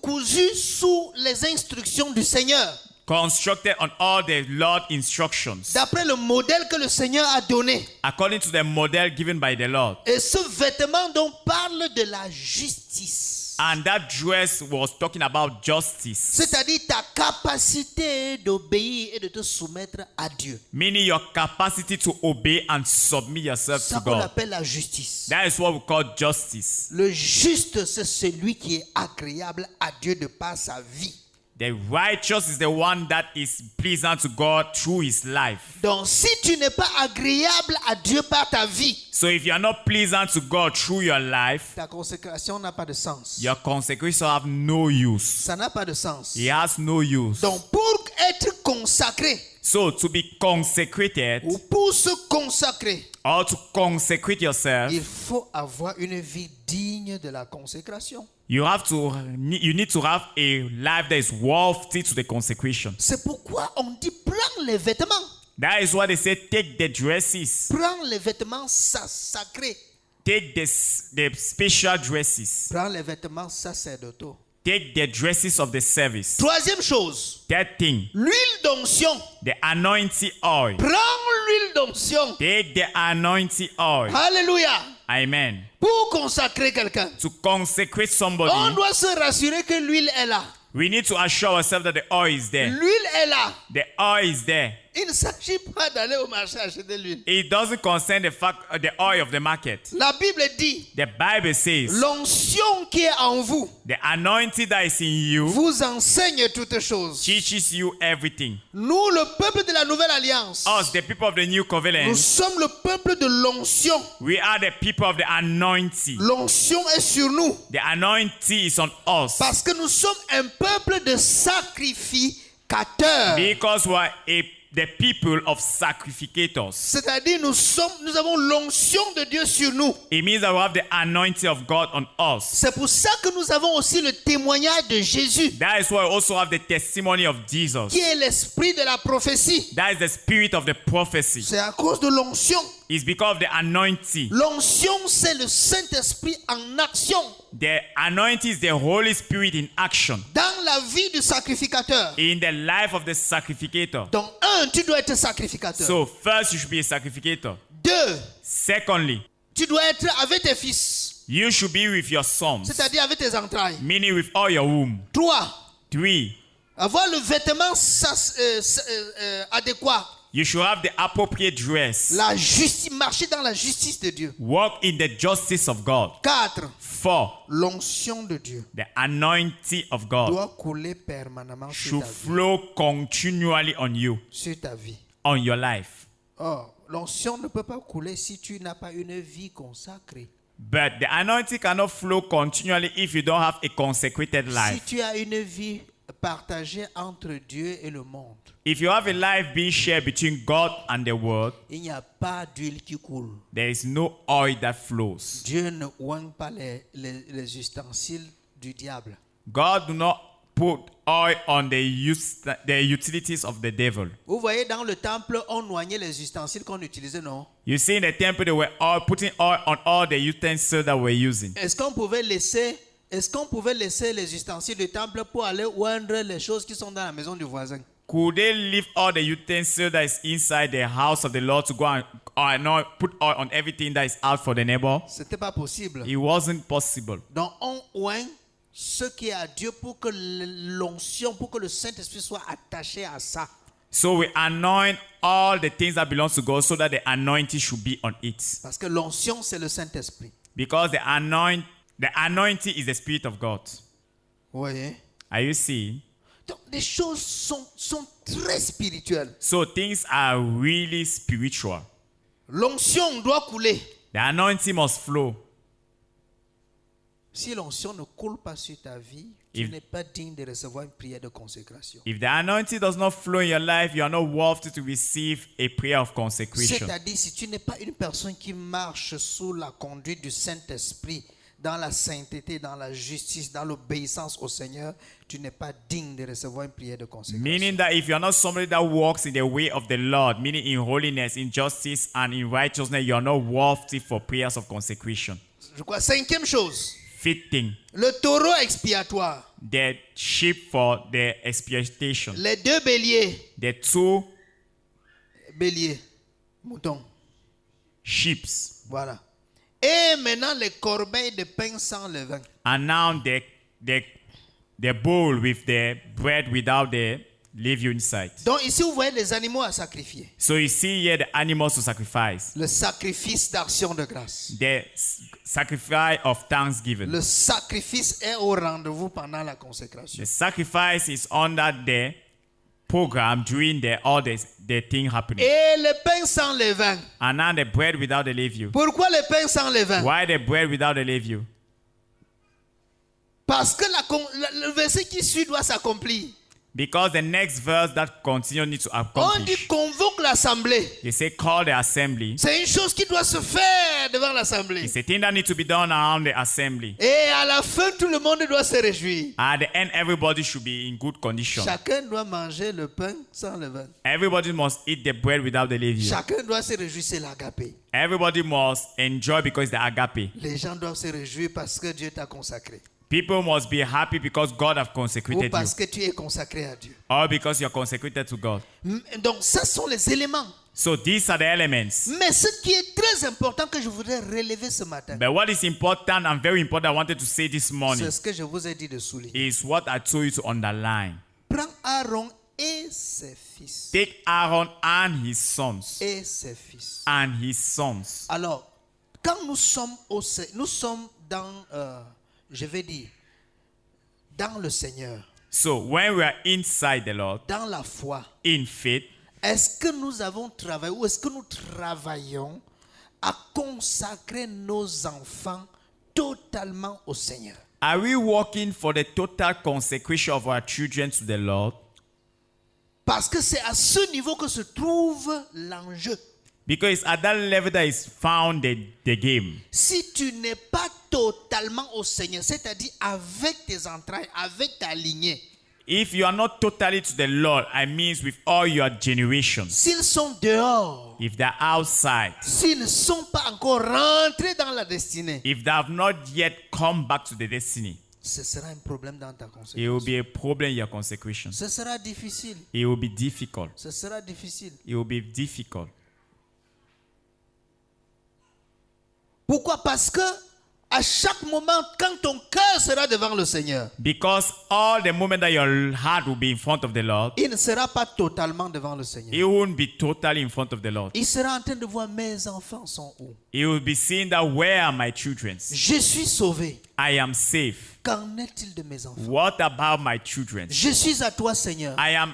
Cousu sous les instructions du Seigneur. Constructed on all the Lord instructions. D'après le modèle que le Seigneur a donné. According to the model given by the Lord. Et ce vêtement dont parle de la justice. And that dress was talking about justice. C'est-à-dire ta capacité d'obéir et de te soumettre à Dieu. Meaning your capacity to obey and submit yourself C'est ça to qu'on God. appelle la justice. That is what we call justice. Le juste, c'est celui qui est agréable à Dieu de par sa vie. The righteous is the one that is pleasant to God through his life. Donc si tu n'es pas agréable à Dieu par ta vie, So if you are not pleasant to God through your life, ta consécration n'a pas de sens. your consecration have no use. Ça n'a pas de sens. It has no use. Donc pour être consacré, So to be consecrated ou pour se consacrer, or to consecrate yourself, il faut avoir une vie digne de la consécration. you need to have a life that is worthy to the consecration. C'est pourquoi on dit prends les vêtements. That is why they say take the dresses. Prends les vêtements sacrés. Take the special dresses. Prends les vêtements sacerdotaux. Take the dresses of the service. Troisième chose, That thing, l'huile d'onction. the anointing oil. Prends l'huile d'onction. Take the anointing oil. Alléluia. Amen. Pour consacrer quelqu'un, To consecrate somebody, on doit se rassurer que l'huile est là. we need to assure ourselves that the oil is there. L'huile est là. The oil is there. Il ne s'agit pas d'aller au marché acheter de l'huile. It doesn't concern the oil of the market. La Bible dit, The Bible says l'onction qui est en vous the anointing that is in you vous enseigne toutes choses. teaches you everything. Nous, le peuple de la nouvelle alliance, Us, the people of the new nous covenant, sommes le peuple de l'onction. we are the people of the anointing. L'onction est sur nous The anointing is on us parce que nous sommes un peuple de sacrificateurs. because we are the people of sacrificators. C'est-à-dire nous avons l'onction de Dieu sur nous. It means that we have the anointing of God on us. C'est pour ça que nous avons aussi le témoignage de Jésus, That is why we also have the testimony of Jesus. qui est l'esprit de la prophétie. That is the spirit of the prophecy. C'est à cause de l'onction. It's because of the anointing. L'onction, c'est le Saint-Esprit en action The anointing is the Holy Spirit in action dans la vie du sacrificateur. in the life of the sacrificator. Donc, tu dois être sacrificateur. So first you should be a sacrificator. 2, Secondly, tu dois être avec tes fils, you should be with your sons, c'est-à-dire avec tes entrailles. meaning with all your womb. 3, 3, avoir le vêtement adéquat. you should have the appropriate dress. La justice, marcher dans la justice de Dieu. Walk in the justice of God. 4, 4, l'onction de Dieu the anointing of God doit couler permanemment sur should ta vie. flow continually on you, Sur ta vie. on your life. Or, l'onction ne peut pas couler si tu n'as pas une vie consacrée. But the anointing cannot flow continually if you don't have a consecrated Si life. tu as une vie partagée entre Dieu et le monde, If you have a life being shared between God and the world, il n'y a pas d'huile qui coule. there is no oil that flows. Dieu ne oigne pas les ustensiles du diable. God do not put oil on the utilities of the devil. Vous voyez, dans le temple, on oignait les ustensiles qu'on utilisait, non? You see in the temple they were all putting oil on all the utensils that we're using. Est-ce qu'on pouvait laisser les ustensiles du temple pour aller oindre les choses qui sont dans la maison du voisin? Could they leave all the utensils that is inside the house of the Lord to go and put oil on everything that is out for the neighbor? C'était pas possible. It wasn't possible. Donc on oigne ce qui est à Dieu pour que l'onction, pour que le Saint-Esprit soit attaché à ça. So we anoint all the things that belong to God so that the anointing should be on it. Parce que l'onction, c'est le Saint-Esprit. Because the anointing is the Spirit of God. Vous voyez? Are you seeing? Donc les choses sont très spirituelles. So things are really spiritual. L'onction doit couler. The anointing must flow. Si l'onction ne coule pas sur ta vie, tu If- n'es pas digne de recevoir une prière de consécration. If the anointing does not flow in your life, you are not worthy to receive a prayer of consecration. C'est-à-dire, si tu n'es pas une personne qui marche sous la conduite du Saint-Esprit, dans la sainteté, dans la justice, dans l'obéissance au Seigneur, tu n'es pas digne de recevoir une prière de consécration. Meaning that if you're not somebody that walks in the way of the Lord, meaning in holiness, in justice, and in righteousness, you are not worthy for prayers of consecration. Je crois. 5e chose, Fitting le taureau expiatoire, the sheep for the expiation. les 2 béliers, The 2 moutons, sheeps. voilà. Et maintenant les corbeilles de pain sans levain. And now the bowl with the bread without the leaven inside. Donc ici vous voyez les animaux à sacrifier. So you see here the animals to sacrifice. Le sacrifice d'action de grâce. The sacrifice of thanksgiving. Le sacrifice est au rendez-vous pendant la consécration. The sacrifice is under the program during all the thing happening. Et le pain sans levain. And now the bread without the leaven. Pourquoi le pain sans levain? Why the bread without the leaven? Parce que le verset qui suit doit s'accomplir. Because the next verse that continues needs to On dit accomplish. convoque l'assemblée. They say call the assembly. C'est une chose qui doit se faire devant l'assemblée. It's a thing that needs to be done around the assembly. Et à la fin, tout le monde doit se réjouir. At the end, everybody should be in good condition. Chacun doit manger le pain sans levain. Everybody must eat the bread without the leaven. Chacun doit se réjouir, c'est l'agapé. Everybody must enjoy because the agape. Les gens doivent se réjouir parce que Dieu t'a consacré. People must be happy because God have Ou consecrated parce you. que tu es consacré à Dieu. Or because you're consecrated to God. Donc, ce sont les éléments So these are the elements. Mais ce qui est très important que je voudrais relever ce matin, But what is important and very important I wanted to say this morning c'est ce que je vous ai dit de souligner. is what I told you to underline. Prends Aaron et ses fils. Take Aaron and his sons. Et ses fils. And his sons. Alors, quand nous sommes dans, je vais dire, dans le Seigneur, So when we are inside the Lord, dans la foi, in faith, est-ce que nous avons travaillé ou est-ce que nous travaillons à consacrer nos enfants totalement au Seigneur? are we working for the total consecration of our children to the Lord? Parce que c'est à ce niveau que se trouve l'enjeu. Because it's at that level that is found the game. Si tu n'es pas totalement au Seigneur, c'est-à-dire avec tes entrailles, avec ta lignée, If you are not totally to the Lord, I mean with all your generations. s'ils sont dehors, If they're outside, s'ils ne sont pas encore rentrés dans la destinée, if they have not yet come back to the destiny, ce sera un problème dans ta it will conséquence. be a problem in your consecration. Ce sera difficile. It will be difficult. Ce sera difficile. It will be difficult. Pourquoi? Parce que à chaque moment, quand ton cœur sera devant le Seigneur, Because all the moment that your heart will be in front of the Lord, il ne sera pas totalement devant le Seigneur. it won't be totally in front of the Lord. Il sera en train de voir mes enfants sont où. It will be seeing that where are my children? Je suis sauvé. I am safe. Qu'en est-il de mes enfants? What about my children? Je suis à toi, Seigneur. I am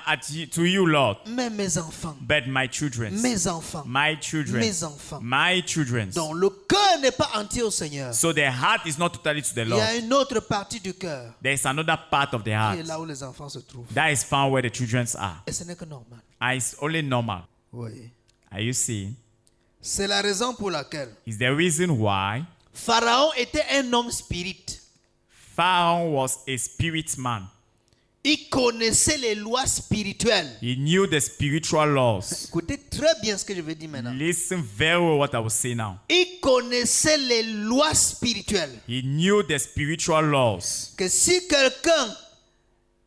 to you, Lord. Mais mes enfants, But my children, mes enfants, my children, mes enfants, my children. dont le cœur n'est pas entier au Seigneur. So the heart is not totally to the Il y Lord. a une autre partie du cœur There is another part of the qui heart est là où les enfants se trouvent. that is found where the children are. Et ce n'est que normal. And it's only normal. Oui. Are you seeing? C'est la raison pour laquelle Is the reason why Pharaon était un homme spirit. Pharaoh was a spirit man. Il connaissait les lois spirituelles. He knew the spiritual laws. Écoutez très bien ce que je vais dire maintenant. Listen very well what I will say now. Il connaissait les lois spirituelles. He knew the spiritual laws. Que si quelqu'un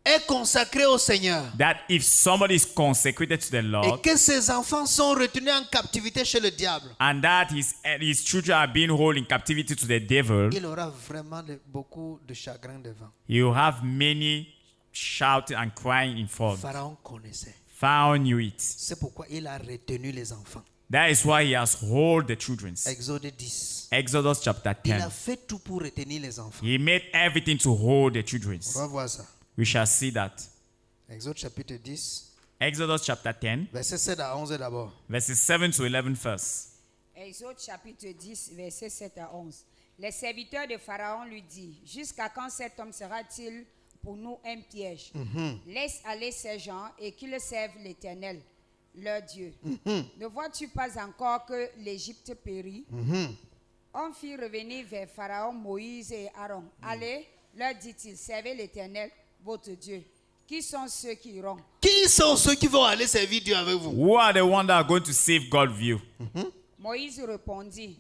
est consacré au Seigneur That if somebody is consecrated to the et Lord que ses enfants sont retenus en captivité chez le diable, and that his children are being held in captivity to the devil, il aura vraiment beaucoup de chagrin devant. he will have many shouting and crying in front. Pharaon connaissait. Pharaoh knew it. C'est pourquoi il a retenu les enfants. That is why he has held the children. Exode 10. Exodus chapter Il a 10. fait tout pour retenir les enfants. He made everything to hold the children. On va voir ça. We shall see that. Exode chapitre 10, Exodus chapter 10, verset 7 à 11 d'abord. verses 7 to 11 first. Exode chapitre 10, versets 7 à 11. Les serviteurs de Pharaon lui disent, jusqu'à quand cet homme sera-t-il pour nous un piège? Laisse aller ces gens et qu'ils servent l'Éternel, leur Dieu. Ne vois-tu pas encore que l'Égypte périt? On fit revenir vers Pharaon Moïse et Aaron. Allez, leur dit-il, servez l'Éternel, votre Dieu. Qui sont ceux qui iront? Qui sont ceux qui vont aller servir Dieu avec vous? Who are the ones that are going to save God with you? Moïse répondit,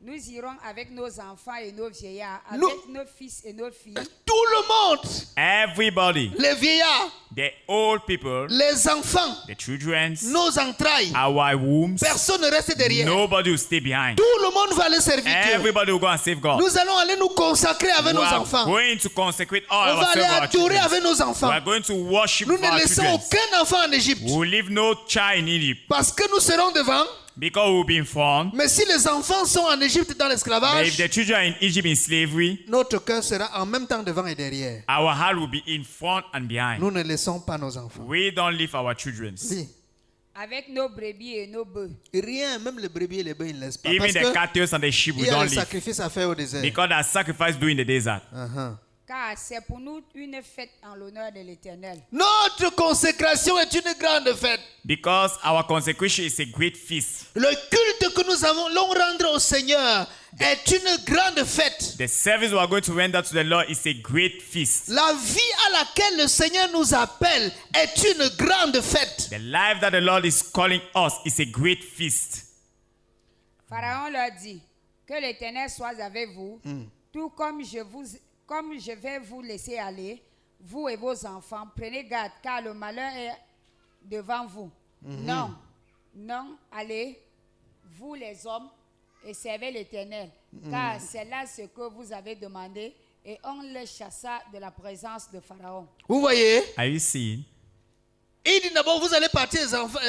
nous irons avec nos enfants et nos vieillards, Nous- avec nos fils et nos filles, Tout le monde, Everybody, les vieillards, the old people, les enfants, the children, nos entrailles, our wombs, personne ne reste derrière. nobody will stay behind. Tout le monde va aller servir Dieu. Everybody will go and save God. Nous allons aller nous consacrer avec We nos are enfants. going to consecrate all On va aller ourselves, our adorer children. avec nos We enfants. are going to worship Nous our ne laissons children. aucun enfant en Égypte. We will leave no child in Egypt Parce que nous serons devant. because we will be in front. Mais si les enfants sont en Égypte dans But if l'esclavage, the children are in Egypt in slavery, notre cœur sera en même temps devant et derrière. our heart will be in front and behind. Nous ne laissons pas nos enfants. We don't leave our children. Oui. avec nos brebis et nos bœufs. Rien, même les brebis et les bœufs, ils ne laissent pas. Even Parce the que cattle and the sheep, il we y a don't le leave. sacrifice à faire au désert. Because there's sacrifice doing in the desert. Uh-huh. Car c'est pour nous une fête en l'honneur de l'Éternel. Notre consécration est une grande fête. Because our consecration is a great feast. Le culte que nous allons rendre au Seigneur est une grande fête. The service we are going to render to the Lord is a great feast. La vie à laquelle le Seigneur nous appelle est une grande fête. The life that the Lord is calling us is a great feast. Pharaon leur dit, que l'Éternel soit avec vous, tout comme je vais vous laisser aller, vous et vos enfants, prenez garde, car le malheur est devant vous. Non, non, allez, vous les hommes, et servez l'Éternel, car c'est là ce que vous avez demandé. Et on les chassa de la présence de Pharaon. Vous voyez? Are you seeing? Il dit d'abord, vous allez partir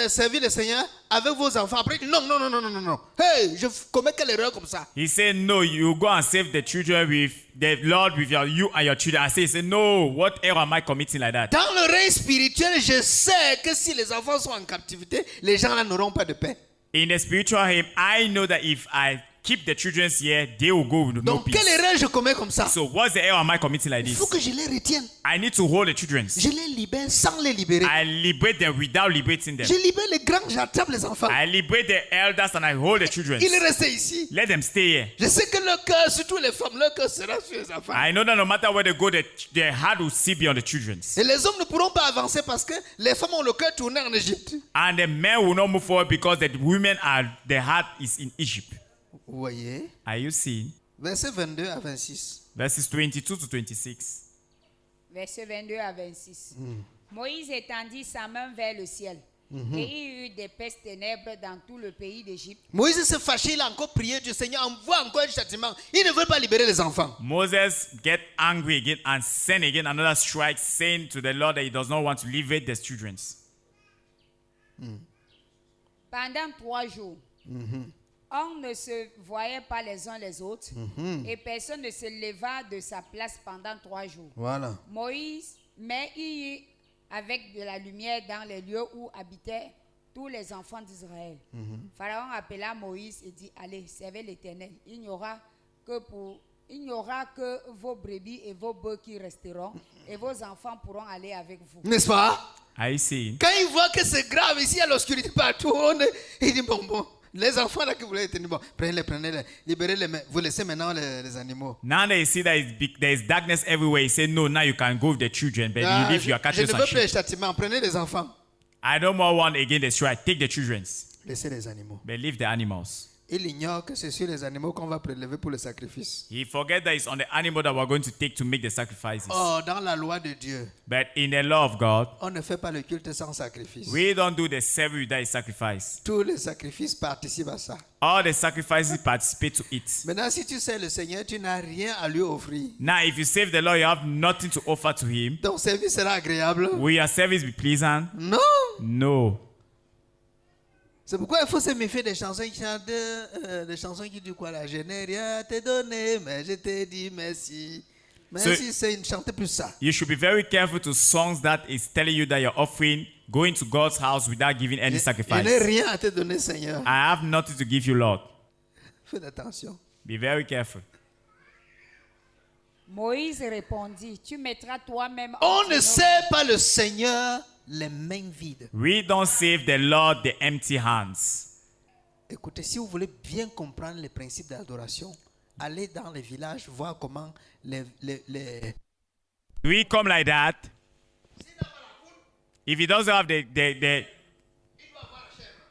servir le Seigneur avec vos enfants. Après, il dit, non. Hey, je commets quelle erreur comme ça? He said, no, you go and save the children with the Lord, with you and your children. He said, no, what error am I committing like that? Dans le règne spirituel, je sais que si les enfants sont en captivité, les gens là n'auront pas de paix. In the spiritual realm, I know that if I keep the children here, they will go with no Donc, peace. quelle erreur je commets comme ça? So what's the error am I committing like Il faut this? que je les retienne. I need to hold the children. Je les libère sans les libérer. I liberate them without liberating them. Je libère les grands, j'attrape les enfants. I liberate the elders and I hold the children. Ils restent ici. Let them stay here. Je sais que leur cœur, surtout les femmes, leur cœur sera sur les enfants. I know that no matter where they go, their heart will still be on the children. Et les hommes ne pourront pas avancer parce que les femmes ont le cœur tourné en Égypte. And the men will not move forward because the women are, their heart is in Egypt. Vous voyez? Are you seeing? Versets 22 à 26. Verses 22 to 26. Verset 22 à 26. Moïse étendit sa main vers le ciel. Et il y eut d'épaisses ténèbres dans tout le pays d'Égypte. Moïse s'est fâché, il a encore prié Dieu, Seigneur, envoie encore un châtiment. Il ne veut pas libérer les enfants. Moses get angry again and send again another strike, saying to the Lord that he does not want to liberate the children. Pendant 3 jours, on ne se voyait pas les uns les autres, et personne ne se leva de sa place pendant 3 jours. Voilà. Moïse, mais il y eut avec de la lumière dans les lieux où habitaient tous les enfants d'Israël. Pharaon appela Moïse et dit, allez, servez l'Éternel. Il n'y aura que vos brebis et vos bœufs qui resteront, et vos enfants pourront aller avec vous. N'est-ce pas? Are you seeing? Quand il voit que c'est grave, ici il y a l'obscurité partout, il dit bon, les enfants là que vous voulez tenir, bon, prenez-les, libérez-les, vous laissez maintenant les animaux. Now that you see that there is darkness everywhere, he said, no, now you can go with the children, but you leave your Je cattle ne veux and plus les sheep. châtiments, prenez les enfants, I don't more want again the strike. Take the children, laissez les animaux. but leave the animals. Il ignore que c'est sur les animaux qu'on va prélever pour le sacrifice. He forget that it's on the animal that we're going to take to make the sacrifices. Oh, dans la loi de Dieu, But in the law of God, on ne fait pas le culte sans sacrifice. we don't do the service without sacrifice. Tous les sacrifices participent à ça. All the sacrifices participate to it. Maintenant, si tu sais le Seigneur, tu n'as rien à lui offrir. Now, if you save the Lord, you have nothing to offer to Him. Ton service sera agréable? Will your service be pleasant? Non. No. C'est pourquoi il faut se méfier des chansons qui chantent, des chansons qui disent quoi là? Je n'ai rien à te donner, mais je te dis merci. Merci, c'est une chante plus ça. You should be very careful to songs that is telling you that you're offering, going to God's house without giving any Je n'ai sacrifice. rien à te donner, Seigneur. I have nothing to give you, Lord. Fais attention. Be very careful. Moïse répondit, tu mettras toi-même On entre ne nos- sert pas le Seigneur les mains vides. We don't save the Lord the empty hands. Écoutez, si vous voulez bien comprendre les principes d'adoration, allez dans les villages voir comment les We come like that. If he doesn't have the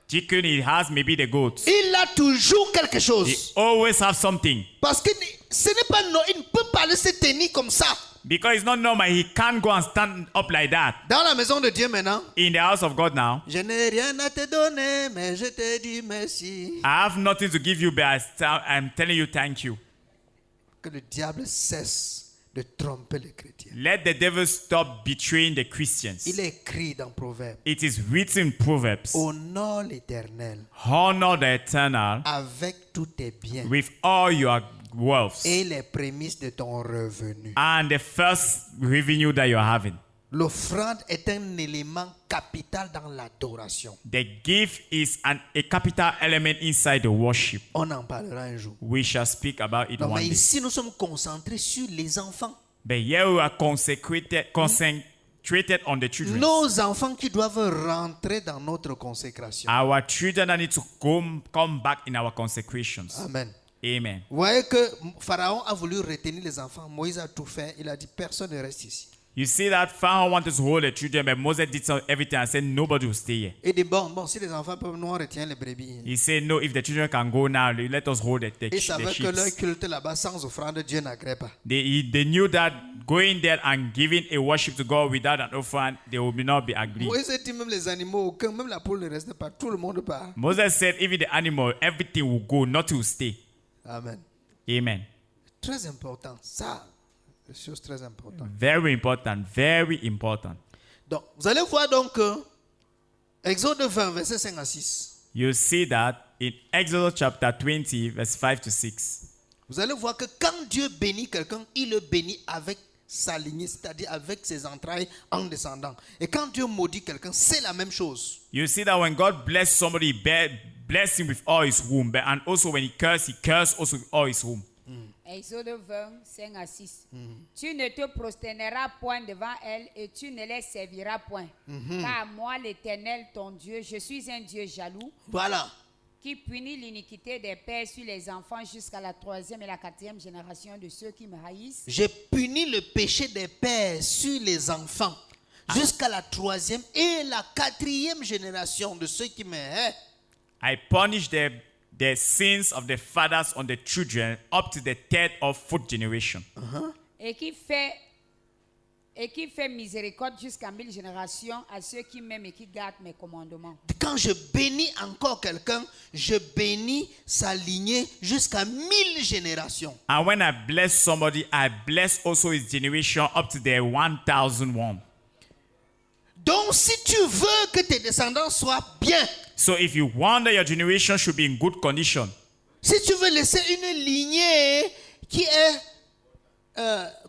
chicken, he has maybe the goats. il a toujours quelque He chose. always have something. Parce que ce n'est pas il ne peut pas laisser tenir comme ça. Because it's not normal. He can't go and stand up like that. Dans la maison de Dieu maintenant, In the house of God now, je n'ai rien à te donner, mais je te dis merci. I have nothing to give you, but I'm telling you thank you. Que le diable cesse de tromper les chrétiens. Let the devil stop betraying the Christians. Il est écrit dans Proverbes, It is written in Proverbs, honore l'Éternel honor the eternal avec tous tes biens with all your wealth et les prémices de ton revenu. and the first revenue that you're having. L'offrande est un élément capital dans l'adoration. The gift is a capital element inside the worship. On en parlera un jour. We shall speak about it Non, one mais day. ici, nous sommes concentrés sur les enfants. But here we are concentrated on the children. Nos enfants qui doivent rentrer dans notre consécration. Our children that need to come back in our consecrations. Amen. Amen. Vous voyez que Pharaon a voulu retenir les enfants. Moïse a tout fait. Il a dit, personne ne reste ici. You see that Pharaoh wanted to hold the children, but Moses did everything and said nobody will stay here. Il dit, bon, si les enfants peuvent, nous on retient les brebis. He said, no, if the children can go now, let us hold the Ils savaient que leur sheep. culte là-bas sans offrande, Dieu n'agréait pas. They knew that going there and giving a worship to God without an offering, they will not be agreed. Moïse dit même les animaux, aucun, même la poule ne reste pas, tout le monde part. Moses said, even the animal, everything will go, nothing will stay. Amen. Amen. Très important, ça, c'est une chose très importante. Very important, very important. Donc, vous allez voir donc Exode 20, verset 5 à 6. You see that in Exodus chapter 20, verse 5 to 6. Vous allez voir que quand Dieu bénit quelqu'un, il le bénit avec sa lignée, c'est-à-dire avec ses entrailles en descendant. Et quand Dieu maudit quelqu'un, c'est la même chose. You see that when God bless somebody, bless him with all his womb, and also when he curses also with all his womb. Exode 20, 5 à 6. Tu ne te prosterneras point devant elle et tu ne les serviras point. Car moi, l'Éternel, ton Dieu, je suis un Dieu jaloux Voilà. qui punit l'iniquité des pères sur les enfants jusqu'à la 3e et la 4e génération de ceux qui me haïssent. J'ai puni le péché des pères sur les enfants jusqu'à la 3e et la 4e génération de ceux qui me haïssent. I punish the sins of the fathers on the children up to the 3rd or 4th generation. Et qui fait miséricorde jusqu'à 1000 générations à ceux qui m'aiment et qui gardent mes commandements. Quand je bénis encore quelqu'un, je bénis sa lignée jusqu'à 1000 générations. And when I bless somebody, I bless also his generation up to the 1001. Donc, si tu veux que tes descendants soient bien, So if you want that your generation should be in good condition, si tu veux laisser une lignée qui est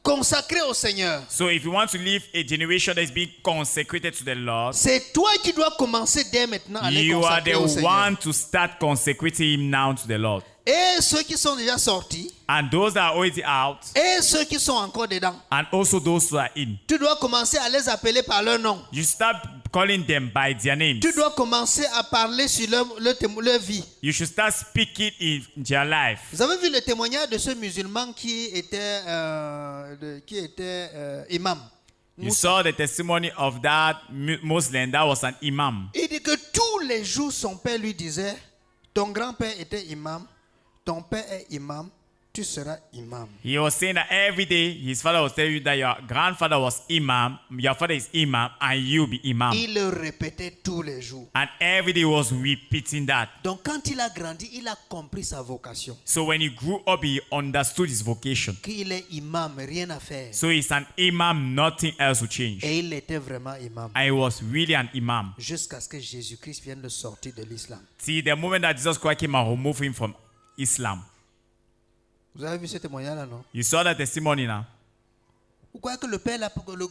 consacrée au Seigneur, so if you want to leave a generation that is being consecrated to the Lord, c'est toi qui dois commencer dès maintenant à les you are consacrer the au Seigneur. one to start consecrating him now to the Lord. Et ceux qui sont déjà sortis, And those that are already out, et ceux qui sont encore dedans, and also those who are in, tu dois commencer à les appeler par leur nom. you start calling them by their names. Tu dois commencer à parler sur leur vie. You should start speaking in their life. Vous avez vu le témoignage de ce musulman qui était imam. You saw the testimony of that Muslim that was an imam. Il dit que tous les jours, son père lui disait, ton grand-père était imam, ton père est imam, tu seras imam. He was saying that every day his father was telling you that your grandfather was imam, your father is imam, and you be imam. Il le répétait tous les jours. And every day he was repeating that. Donc quand il a grandi, il a compris sa vocation. So when he grew up, he understood his vocation. Qu'il est imam, rien à faire. So he's an imam, nothing else will change. Et il était vraiment imam. And he was really an imam. Jusqu'à ce que Jésus-Christ vienne le sortir de l'islam. See, the moment that Jesus Christ came and removed him from Islam. Vous avez vu ce témoignage-là, non? You saw that testimony now. Vous croyez que le père,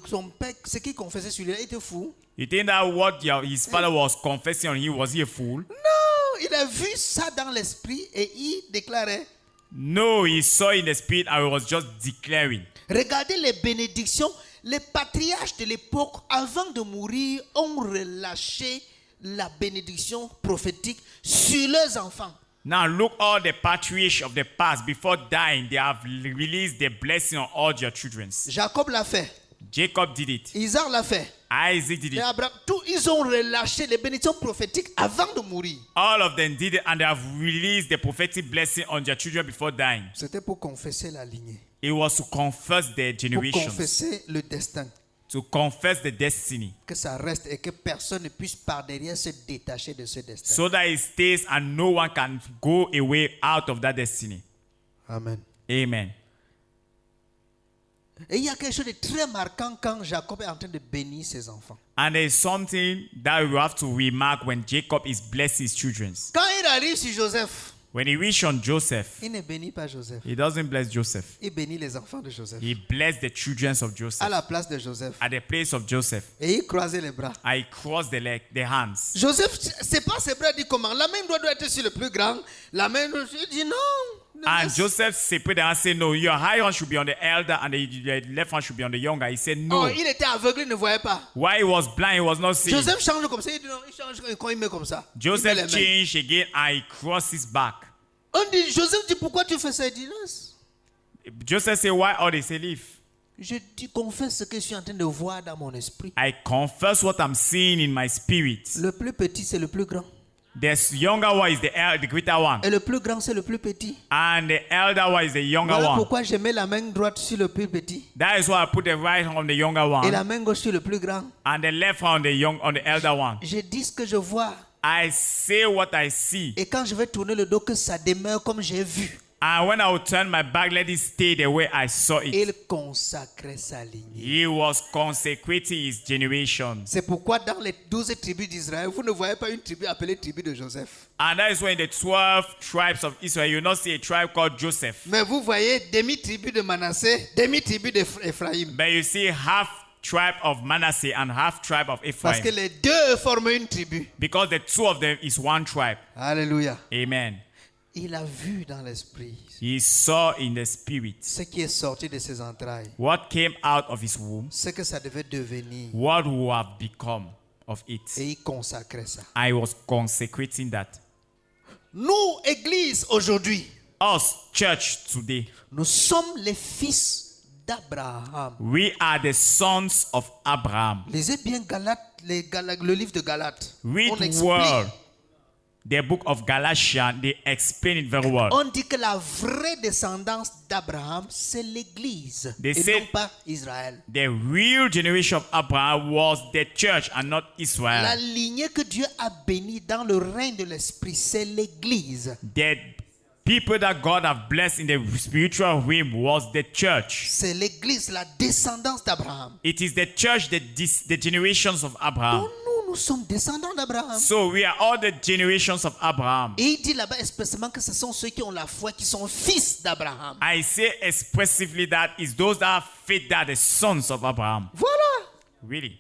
son père, ce qu'il confessait sur lui, il était fou? You think that what his father was confessing on him, was he a fool? Non, il a vu ça dans l'esprit et il déclarait. No, he saw in the spirit and he was just declaring. Regardez les bénédictions. Les patriarches de l'époque, avant de mourir, ont relâché la bénédiction prophétique sur leurs enfants. Now look all the patriarchs of the past, before dying, they have released the blessing on all their children. Jacob l'a fait. Jacob did it. Isaac l'a fait. Isaac did Et it. Abraham, tous, ils ont relâché les bénédictions prophétiques avant de mourir. All of them did it, and they have released the prophetic blessing on their children before dying. C'était pour confesser la lignée. It was to confess their Pour generations, confesser le destin. to confess the destiny, Que ça reste et que personne ne puisse par derrière se détacher de ce destin. so that it stays and no one can go away out of that destiny. Amen. Amen. Et il y a quelque chose de très marquant quand Jacob est en train de bénir ses enfants. And there is something that you have to remark when Jacob is blessing his children. Quand il arrive sur Joseph, When he reached on Joseph, il ne bénit pas Joseph. he doesn't bless Joseph. Il bénit les enfants de Joseph. He blessed the children of À Joseph. la place de Joseph. At the place of Joseph, Et il croisait les bras. I crossed the hands. Joseph, c'est pas ses bras, dit comment? La main doit être sur le plus grand. La main, il dit non. And Joseph separated and said, no, your high hand should be on the elder and the left hand should be on the younger. He said, no. Oh, il était aveugle, il ne voyait pas. Why he was blind, he was not seeing. Joseph change comme ça, il dit non, il change quand il met comme ça. Il met Joseph les mains. changed again and he crossed his back. On dit, Joseph dit pourquoi tu fais ça? Il dit non. Joseph said, why all they say leave? Je confesse ce que je suis en train de voir dans mon esprit. I confess what I'm seeing in my spirit. Le plus petit, c'est le plus grand. The younger one is the greater one. Et le plus grand, c'est le plus petit. And the elder one is the younger Voilà one. pourquoi je mets la main droite sur le plus petit That is why I put the right hand on the younger et la one main gauche sur le plus grand. and the left hand on the elder one. Je dis ce que je vois. I say what I see. Et quand je vais tourner le dos, que ça demeure comme j'ai vu. And when I will turn my back, let it stay the way I saw it. Il consacrait sa lignée. He was consecrating his generation. C'est pourquoi dans les 12 tribus d'Israël, vous ne voyez pas une tribu appelée tribu de Joseph. And that is why in the 12 tribes of Israel, you will not see a tribe called Joseph. Mais vous voyez demi-tribu de Manassé, demi-tribu d'Ephraïm. But you see half tribe of Manasseh and half tribe of Parce que Ephraim. les deux forment une tribu. Because the two of them is one tribe. Alléluia. Amen. Il a vu dans l'esprit He saw in the spirit ce qui est sorti de ses entrailles, what came out of his womb, ce que ça devait devenir. what would have become of Et it. il consacrait ça. I was consecrating that. Nous, Église, aujourd'hui, Us, church, today, nous sommes les fils d'Abraham. we are the sons of Abraham. Lisez bien le livre de Galates. Read On explique. well the book of Galatians. They explain it very well. On dit que la vraie descendance d'Abraham, c'est l'Église They et said- non pas Israël. The real generation of Abraham was the church and not La Israel. lignée que Dieu a bénie dans le règne de l'Esprit, c'est l'Église. The people that God have blessed in the spiritual realm was the church. C'est l'Église, la descendance d'Abraham. It is the church, the generations of Abraham. Donc nous sommes descendants d'Abraham. So we are all the generations of Abraham. Et il dit là-bas expressément que ce sont ceux qui ont la foi, qui sont fils d'Abraham. I say expressively that is those that have faith that are the sons of Abraham. Voilà. Really.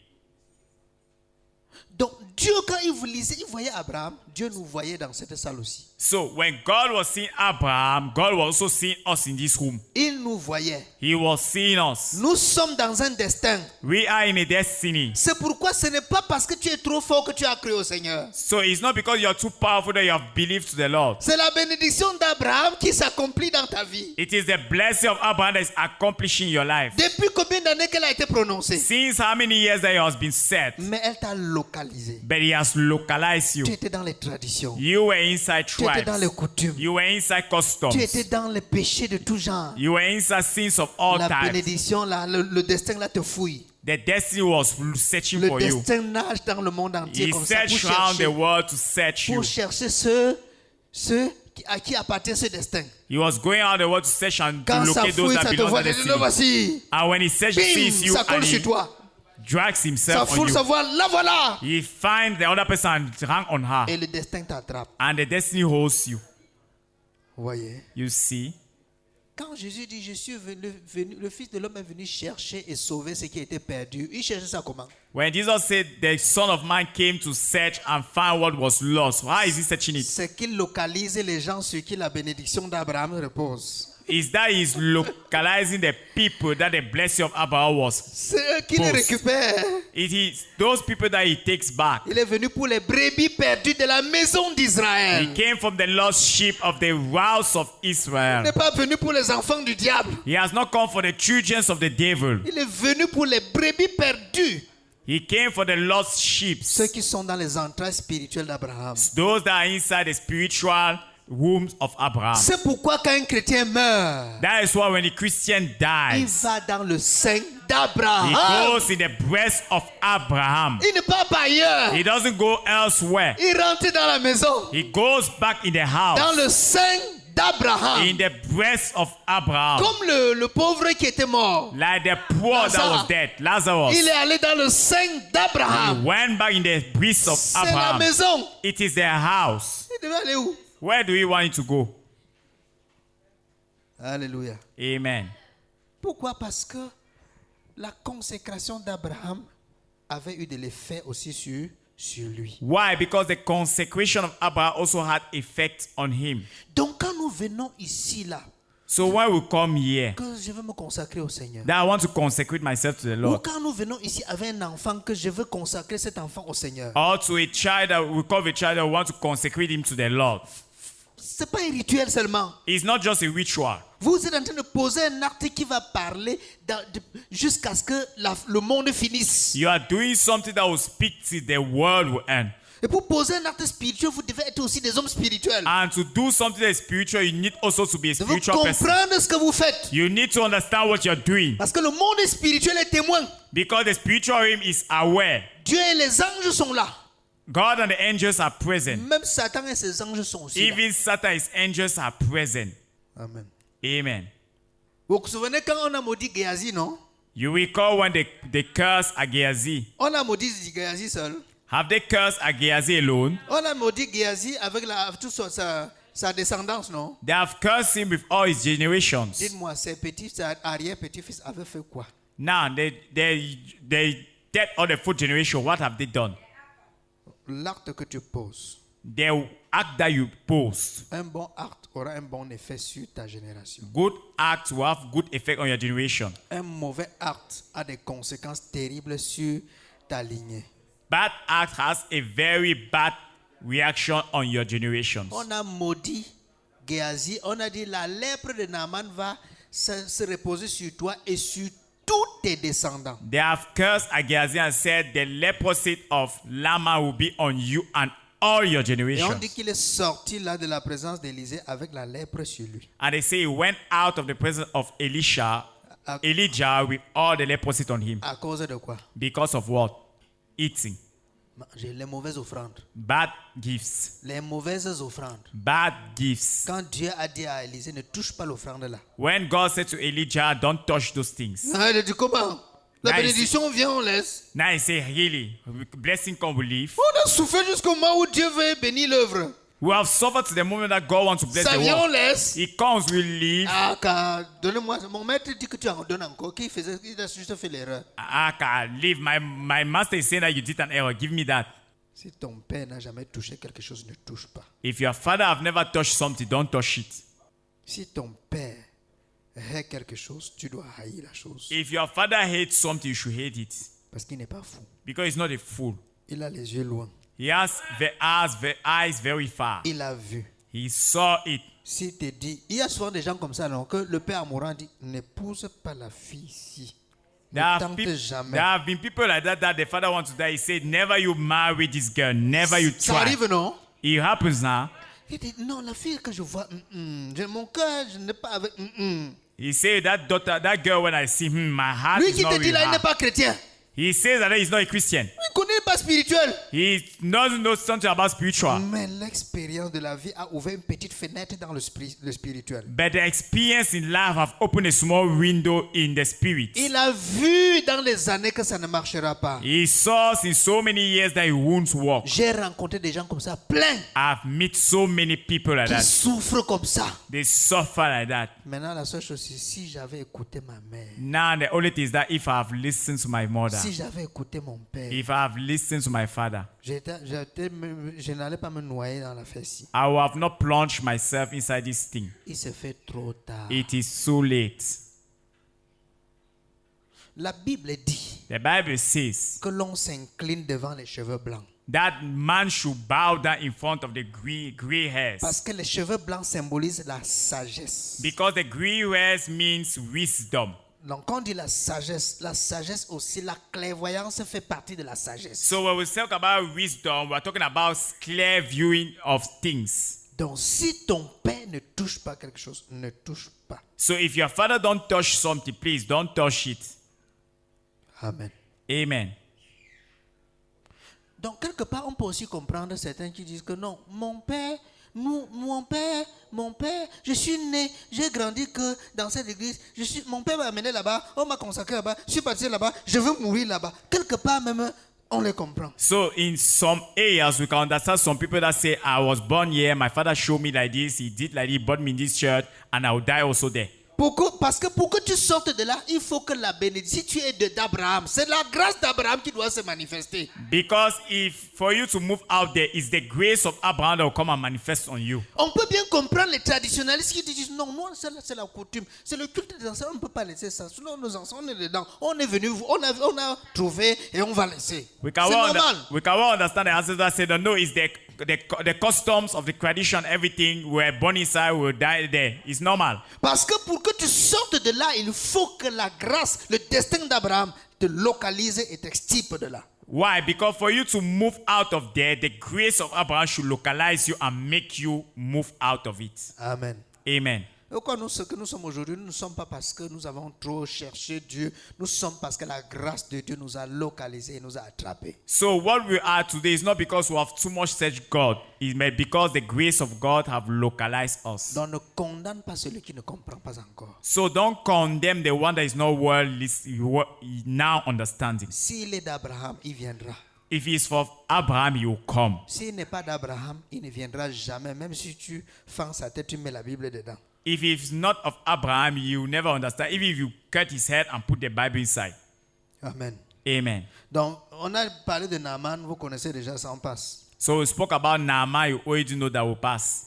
Donc Dieu, quand il vous lisait, il voyait Abraham, Dieu nous voyait dans cette salle aussi. So when God was seeing Abraham, God was also seeing us in this room. Il nous voyait. He was seeing us. Nous sommes dans un destin. We are in a destiny. C'est pourquoi ce n'est pas parce que tu es trop fort que tu as cru au Seigneur. So it's not because you are too powerful that you have believed to the Lord. C'est la bénédiction d'Abraham qui s'accomplit dans ta vie. It is the blessing of Abraham that is accomplishing your life. Depuis combien d'années qu'elle a été prononcée? Since how many years that it has been said, Mais elle t'a localisé. but he has localized you. Tu étais dans les traditions. You were inside Tu étais dans les tribes. coutumes. You were inside Tu customs. étais dans les péchés de tout genre. You were inside sins of all La types. bénédiction, là, le destin là te fouille. The destiny was searching Le for you. destin nage dans le monde entier He comme ça searched around the pour world to search you. chercher ceux à qui appartient ce destin. He was going around the world to search and to Quand ça locate those fouille, that ça te belong voit, to the le destiny. voici. And when he sees Bim, you ça colle and sur he toi. drags Ça himself on foule, ça you, voit, la voilà. he finds the other person and drag on her. Et le destin t'attrape. And the destiny holds you. Vous voyez? You see? Quand Jésus dit, je suis venu, le Fils de l'homme est venu chercher et sauver ce qui a été perdu, il cherchait ça comment? When Jesus said the Son of Man came to search and find what was lost, how is he searching it? C'est qu'il localise les gens sur qui la bénédiction d'Abraham repose. Is that he's localizing the people that the blessing of Abraham was. C'est eux qui les Pause. récupèrent. It is those people that he takes back. Il est venu pour les brebis perdues de la maison He d'Israël. came from the lost sheep of the house of Il Israel. n'est pas venu pour les enfants du diable. He has not come for the children of the devil. Il est venu pour les brebis perdues. He came for the lost sheep. Ceux qui sont dans les entrailles spirituelles d'Abraham. Those that are inside the spiritual womb of Abraham. C'est pourquoi quand un chrétien meurt, That is why when the Christian il dies, va dans le sein he d'Abraham. goes in the breast of Abraham. Il ne part pas ailleurs. He doesn't go elsewhere. Il rentre dans la maison. He goes back in the Dans house, le sein d'Abraham. in the breast of Abraham. Comme le pauvre qui était mort. Like the poor that was dead, Lazarus. Il est allé dans le sein He d'Abraham. went back in the breast of C'est la Abraham. maison. It is their house. Il devait aller où? Where do we want it to go? Alléluia. Amen. Pourquoi? Parce que la consécration d'Abraham avait eu de l'effet aussi sur lui. Why? Because the consecration of Abraham also had effect on him. Donc quand nous venons ici là, So when we come here, que je veux me consacrer au Seigneur. that I want to consecrate myself to the Ou Lord. quand nous venons ici avec un enfant que je veux consacrer cet enfant au Seigneur. Or to a child that we call a child that we want to consecrate him to the Lord. c'est pas un rituel seulement. It's not just a ritual. Vous êtes en train de poser un acte qui va parler jusqu'à ce que le monde finisse. You are doing something that will speak till the world will end. Et pour poser un acte spirituel, vous devez être aussi des hommes spirituels. And to do something that is spiritual, you need also to be a Vous devez spiritual person. comprendre ce que vous faites. You need to understand what you're doing. Parce que le monde spirituel est témoin. Because the spiritual realm is aware. Dieu et les anges sont là. God and the angels are present. Même Satan et ses anges sont aussi là. Even Satan and his angels are present. Amen. Amen. Vous vous souvenez quand on a maudit Géasi, non? You recall when they cursed Gehazi. On a maudit Géasi seul. Have they cursed Gehazi alone? On a maudit Géasi avec toute sa descendance, non? They have cursed him with all his generations. Dites-moi, ses arrière-petits-fils avaient fait quoi? Now, they dead all the fourth generation. What have they done? L'acte que tu poses, The act that you post. un bon acte aura un bon effet sur ta génération. Good acts will have good effect on your generation. Un mauvais acte a des conséquences terribles sur ta lignée. Bad act has a very bad reaction on your generations. On a maudit Géasi, on a dit la lèpre de Naaman va se reposer sur toi et sur tous tes descendants. They have cursed Gehazi and said the leprosy of Lama will be on you and all your Et on generations. dit qu'il est sorti là de la présence d'Élisée avec la lèpre sur lui. And they say he went out of the presence of Elijah with all the leprosy on him. À cause de quoi? Because of what? Eating. Les mauvaises offrandes. Bad gifts. Les mauvaises offrandes. Bad gifts. Quand Dieu a dit à Élisée, ne touche pas l'offrande là. When God said to Elijah, don't touch those things. Ah, il a dit comment? La Nice. bénédiction vient, on laisse. Now he say, really, blessing can we leave? On a souffert jusqu'au moment où Dieu veut bénir l'œuvre. We have suffered to the moment that God wants to bless Ça the vient, on world. laisse. He comes, we leave. Ah, car, donnez-moi. Mon maître dit que tu en donnes encore. Il a juste fait l'erreur. I can leave. My master is saying that you did an error. Give me that. Si ton père n'a jamais touché quelque chose, ne touche pas. If your father have never touched something, don't touch it. Si ton père hait quelque chose, tu dois haïr la chose. If your father hates something, you should hate it. Parce qu'il n'est pas fou. Because he's not a fool. Il a les yeux loin. He has the eyes very far. Il a vu. He saw it. S'il te dit, il y a souvent des gens comme ça, non, que le père mourant dit, n'épouse pas la fille ici. Ne tente jamais. There have been people like that the father wants to die. He said, never you marry this girl. Never you Ça try. arrive, non? It happens now. Il dit, non, la fille que je vois, mon cœur, je n'ai pas avec. He said, that girl, when I see him, my heart Lui is qui not te dit with là, il n'est her. pas chrétien. He says that he's not a Christian. Il ne connaît pas spirituel. He doesn't know something about spiritual. Mais l'expérience de la vie a ouvert une petite fenêtre dans le spirituel. But the experience in life have opened a small window in the spirit. Il a vu dans les années que ça ne marchera pas. He saw in so many years that it won't work. J'ai rencontré des gens comme ça, plein, I've met so many people like qui that. souffrent comme ça. They suffer like that. Maintenant, la seule chose, c'est si j'avais écouté ma mère, Now the only thing is that if I have listened to my mother, si j'avais écouté mon père, if I have listened to my father, je n'allais pas me noyer dans la fesse. I will have not plunged myself inside this thing. Il se fait trop tard. It is so late. La Bible dit The Bible says que l'on s'incline devant les cheveux blancs. that man should bow down in front of the gray hairs. Parce que les cheveux blancs symbolisent la sagesse. Because the gray hairs means wisdom. Donc, quand on dit la sagesse aussi, la clairvoyance fait partie de la sagesse. So when we talk about wisdom, we're talking about clear viewing of things. Donc, si ton père ne touche pas quelque chose, ne touche pas. So if your father don't touch something, please don't touch it. Amen. Amen. Donc, quelque part, on peut aussi comprendre certains qui disent que non, mon père, je suis né, j'ai grandi que dans cette église, mon père m'a amené là-bas, on m'a consacré là-bas, je suis parti là-bas, je veux mourir là-bas. Quelque part même, on les comprend. So in some areas, we can understand some people that say, I was born here, my father showed me like this, he did like this, he brought me in this church, and I will die also there. Parce que pour que tu sortes de là, il faut que la bénédiction, si tu es d'Abraham, c'est la grâce d'Abraham qui doit se manifester. Because if for you to move out there, it's the grace of Abraham that will come and manifest on you. On peut bien comprendre les traditionnalistes qui disent non, moi c'est la coutume, c'est le culte des anciens, on ne peut pas laisser ça. Sinon nos anciens, on est dedans, on est venu, on a trouvé et on va laisser. We can C'est well normal. we can well understand the ancestors say that no, it's the the customs of the tradition, everything, we're born inside, we'll die there. It's normal. Parce que pour que tu sortes de là, il faut que la grâce, le destin d'Abraham te localise et t'extirpe de là. Why? Because for you to move out of there, the grace of Abraham should localize you and make you move out of it. Amen. Amen. Pourquoi nous, ce que nous sommes aujourd'hui, nous ne sommes pas parce que nous avons trop cherché Dieu, nous sommes parce que la grâce de Dieu nous a localisés et nous a attrapés. So what we are today is not because we have too much searched God. It's because the grace of God have localized us. Donc ne condamne pas celui qui ne comprend pas encore. So don't condemn the one that is not now understanding. S'il est d'Abraham, il viendra. If he is for Abraham, he will come. S'il n'est pas d'Abraham, il ne viendra jamais. Même si tu fends sa tête, tu mets la Bible dedans. If it's not of Abraham, you will never understand. Even if you cut his head and put the Bible inside. Amen. Amen. Donc, on a parlé de Naaman, vous connaissez déjà ça, on passe. So we spoke about Naaman, you already know that will pass.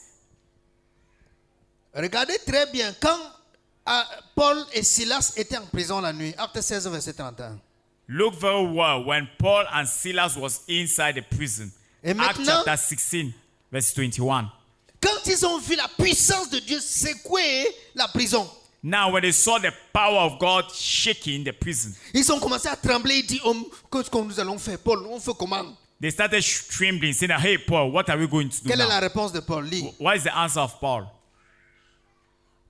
Regardez très bien, quand Paul et Silas étaient en prison la nuit, Acte 16, verset 31. Look very well when Paul and Silas was inside the prison. Et Acts maintenant- chapter 16, verse 21. Quand ils ont vu la puissance de Dieu secouer la prison, Now when they saw the power of God shaking the prison, ils ont commencé à trembler et dit, qu'est-ce que nous allons faire, Paul, on fait comment? they started trembling, saying, hey Paul, what are we going to do Quelle est la now? réponse de Paul? Lis. What is the answer of Paul?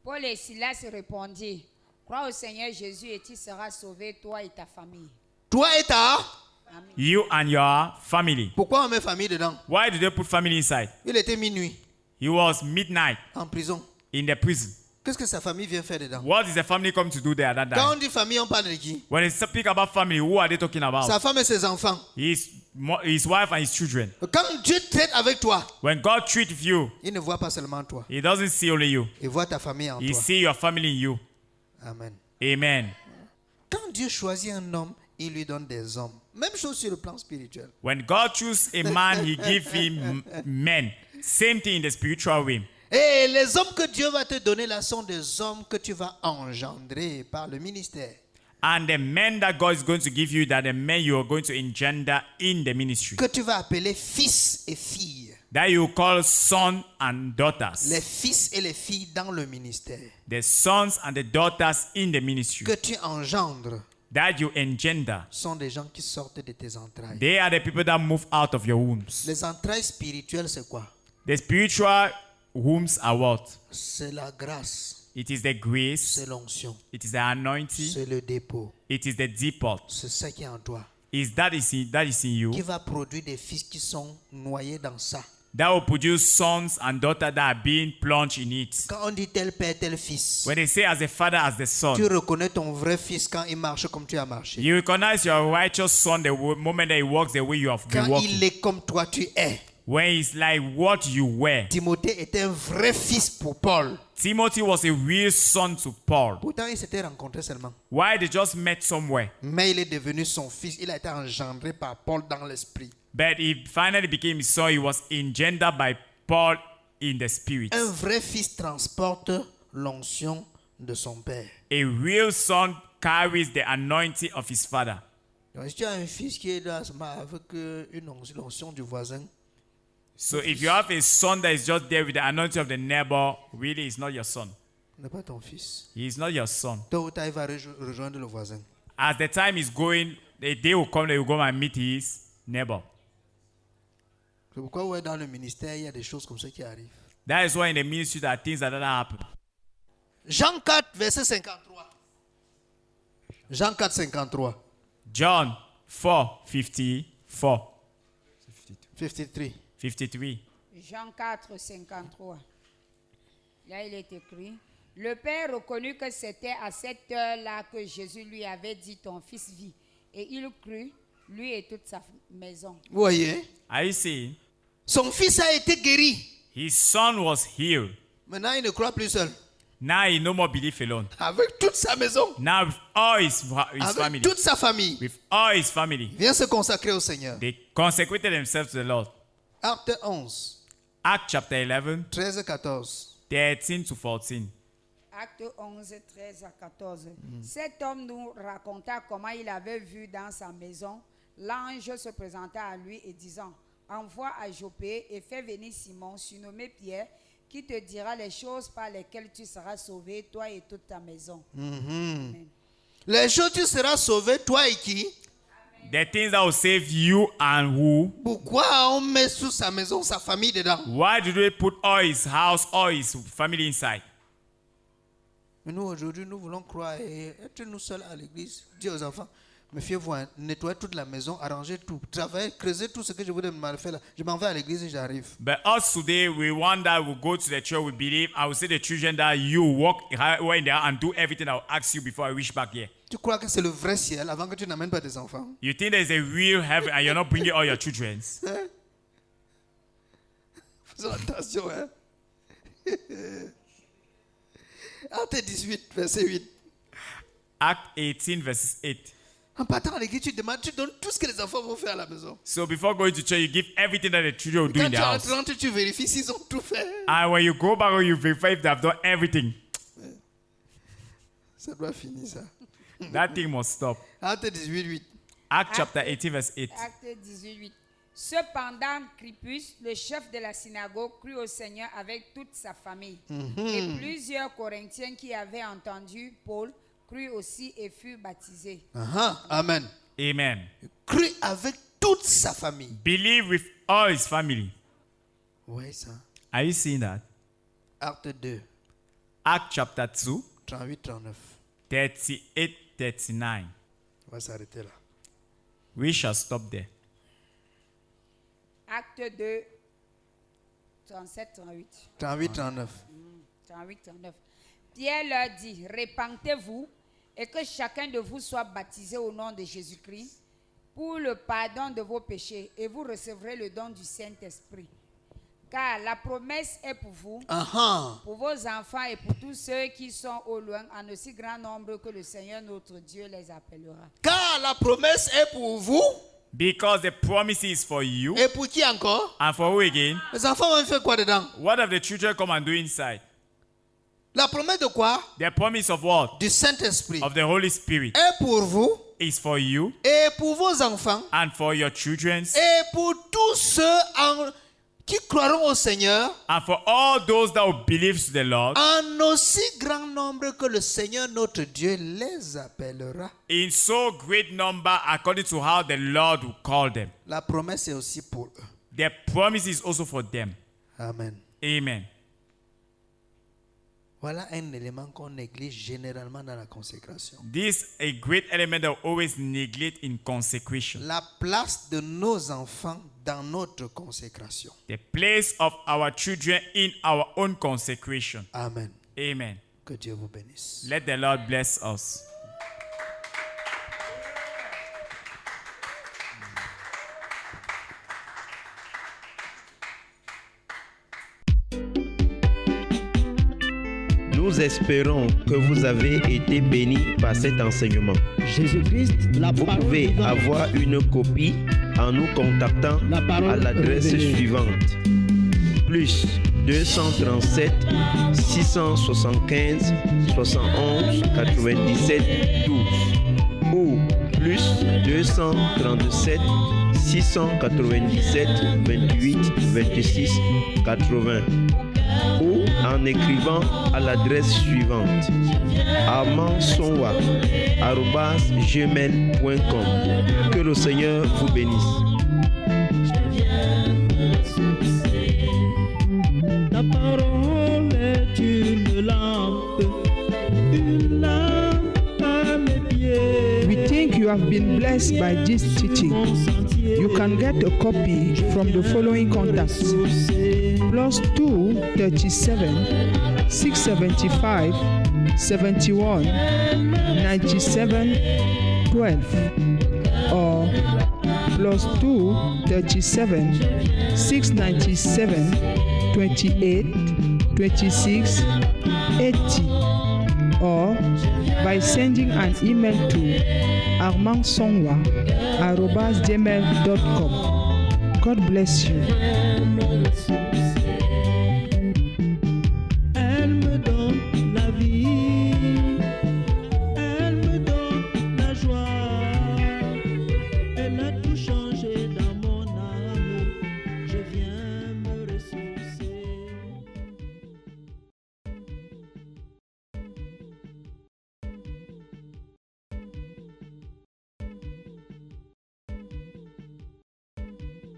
Paul et Silas répondirent, crois au Seigneur Jésus et tu seras sauvé, toi et ta famille. Toi et ta... Amen. You and your family. Pourquoi on met famille dedans? Why did they put family inside? Il était minuit He was midnight en prison. in the prison. Qu'est-ce que sa famille vient faire dedans? What is the family come to do there at that Quand on time? dit famille, on parle de qui? When they speak about family, who are they talking Sa about? femme et ses enfants. His wife and his children. Quand Dieu traite avec toi, When God treats you, il ne voit pas seulement toi. He doesn't see only you. Il voit ta famille en He toi. see your family in you. Amen. Amen. Quand Dieu choisit un homme, il lui donne des hommes. Même chose sur le plan spirituel. When God chooses a man, He gives him men. Same thing in the spiritual way. Et les hommes que Dieu va te donner là sont des hommes que tu vas engendrer par le ministère. And the men that God is going to give you, that the men you are going to engender in the ministry. Que tu vas appeler fils et filles. That you call sons and daughters. Les fils et les filles dans le ministère. The sons and the daughters in the ministry. Que tu engendres That you engender. sont des gens qui sortent de tes entrailles. They are the people that move out of your wombs. Les entrailles spirituelles, c'est quoi? The spiritual wombs are what? C'est la grâce, It is the grace. c'est l'onction, It is the anointing. c'est le dépôt. It is the depot. C'est ça qui est en toi. That is in you. Qui va produire des fils qui sont noyés dans ça. That will produce sons and daughters that are being plunged in it. Quand on dit tel père, tel fils, When they say as the father, as the tu son, reconnais ton vrai fils quand il marche comme tu as marché. you recognize your righteous son the moment that he walks the way you have been Quand walking. il est comme toi, tu es. When he's like what you were. Timothée était un vrai fils pour Paul. Timothy was a real son to Paul. Pourtant, il s'était rencontré seulement. Why? They just met somewhere. Mais il est devenu son fils. Il a été engendré par Paul dans l'esprit. But he finally became his son. He was engendered by Paul in the spirit. Un vrai fils transporte l'onction de son père. A real son carries the anointing of his father. Donc, si tu as un fils qui est là avec une onction du voisin, So if you have a son that is just there with the anointing of the neighbor, really it's not your son. ce n'est pas ton fils. He is not your son. Tôt ou tard, il va rejoindre le voisin. As the time is going, the day will come that you go and meet his neighbor. C'est pourquoi ouais, dans le ministère, il y a des choses comme ça qui arrivent. That is why in the ministry there are things that happen. Jean 4, verset 53. Jean 4, 53. John 4:54, 53. 53. Jean 4, 53. Là, il est écrit, le Père reconnut que c'était à cette heure-là que Jésus lui avait dit, ton fils vit. Et il crut, lui et toute sa maison. Vous voyez? Are you seeing? Son fils a été guéri. His son was healed. Maintenant, il ne croit plus seul. Now he no more believe alone. Avec toute sa maison. Now with all his Avec family, toute sa famille. with all his family, Viens se consacrer au Seigneur. they consecrated themselves to the Lord. Acte 11, Acts chapter 11, 13 14. 13 to 14. Acte 11, 13 à 14. Cet homme nous raconta comment il avait vu dans sa maison l'ange se présenta à lui et disant, envoie à Joppé et fais venir Simon, surnommé Pierre, qui te dira les choses par lesquelles tu seras sauvé, toi et toute ta maison. Amen. Les choses, tu seras sauvé, toi et qui? The things that will save you and who? Pourquoi on met sous sa maison sa famille dedans? Why do they put all his house, all his family inside? Mais nous, aujourd'hui, nous voulons croire et être nous seuls à l'église. Dis aux enfants, méfiez-vous, hein, nettoyez toute la maison, arrangez tout, travaillez, creusez tout ce que je vous demande de faire là. Je m'en vais à l'église et j'arrive. But us today, we want that we go to the church, we believe. I will say the children that you walk right there and do everything I will ask you before I reach back here. Tu crois que c'est le vrai ciel avant que tu n'amènes pas tes enfants? You think there's a real heaven and you're not bringing all your children? Hein? Faisons attention, hein? Acte 18, verset 8. Act 18, verse 8. En partant à l'église, tu donnes tout ce que les enfants vont faire à la maison. So before going to church, you give everything that the children will do Quand in tu the house. rentres, tu vérifies s'ils ont tout fait. And when you go back, you verify if they have done everything. Ça doit finir, ça. That thing must stop. Acte 18, 8. Act chapter 18, verse 8. Acte 18. Cependant, Crispus, le chef de la synagogue, crut au Seigneur avec toute sa famille. Et plusieurs Corinthiens qui avaient entendu Paul crurent aussi et furent baptisés. Amen. Amen. Crut avec toute sa famille. Believe with all his family. Oui, ça. Are you seeing that? Acte 2, Act chapter 2, 38, 39. 38, 39. On va s'arrêter là. We shall stop there. Acte 2, 37, 38. 38, 39. 38, 39. Pierre leur dit, répentez-vous et que chacun de vous soit baptisé au nom de Jésus-Christ pour le pardon de vos péchés et vous recevrez le don du Saint-Esprit. Car la promesse est pour vous, pour vos enfants et pour tous ceux qui sont au loin, en aussi grand nombre que le Seigneur notre Dieu les appellera. Car la promesse est pour vous. Because the promise is for you. Et pour qui encore? And for who again? Les enfants vont faire quoi dedans? What have the children come and do inside? La promesse de quoi? The promise of what? Du Saint-Esprit. Of the Holy Spirit. Et pour vous. Is for you. Et pour vos enfants. And for your children. Et pour tous ceux qui croiront au Seigneur. And for all those that will believe to the Lord. En aussi grand nombre que le Seigneur notre Dieu les appellera. In so great number according to how the Lord will call them. La promesse est aussi pour eux. The promise is also for them. Amen. Amen. Voilà un élément qu'on néglige généralement dans la consécration. This is a great element that we always neglect in consecration. La place de nos enfants dans notre consécration. The place of our children in our own consecration. Amen. Amen. Que Dieu vous bénisse. Let the Lord bless us. Nous espérons que vous avez été bénis par cet enseignement. Jésus-Christ, la Vous parole pouvez vivante. avoir une copie en nous contactant La parole à l'adresse révélée. suivante. Plus 237 675 71 97 12 ou plus 237 697 28 26 80 ou en écrivant à l'adresse suivante amansonwa@gmail.com. Que le Seigneur vous bénisse. Ta parole est une lampe à mes pieds. We think you have been blessed by this teaching. You can get a copy from the following contacts: +2 37 675 71 97 12 or +2 37 697 28 26 80 or by sending an email to armandsonwa@gmail.com. God bless you.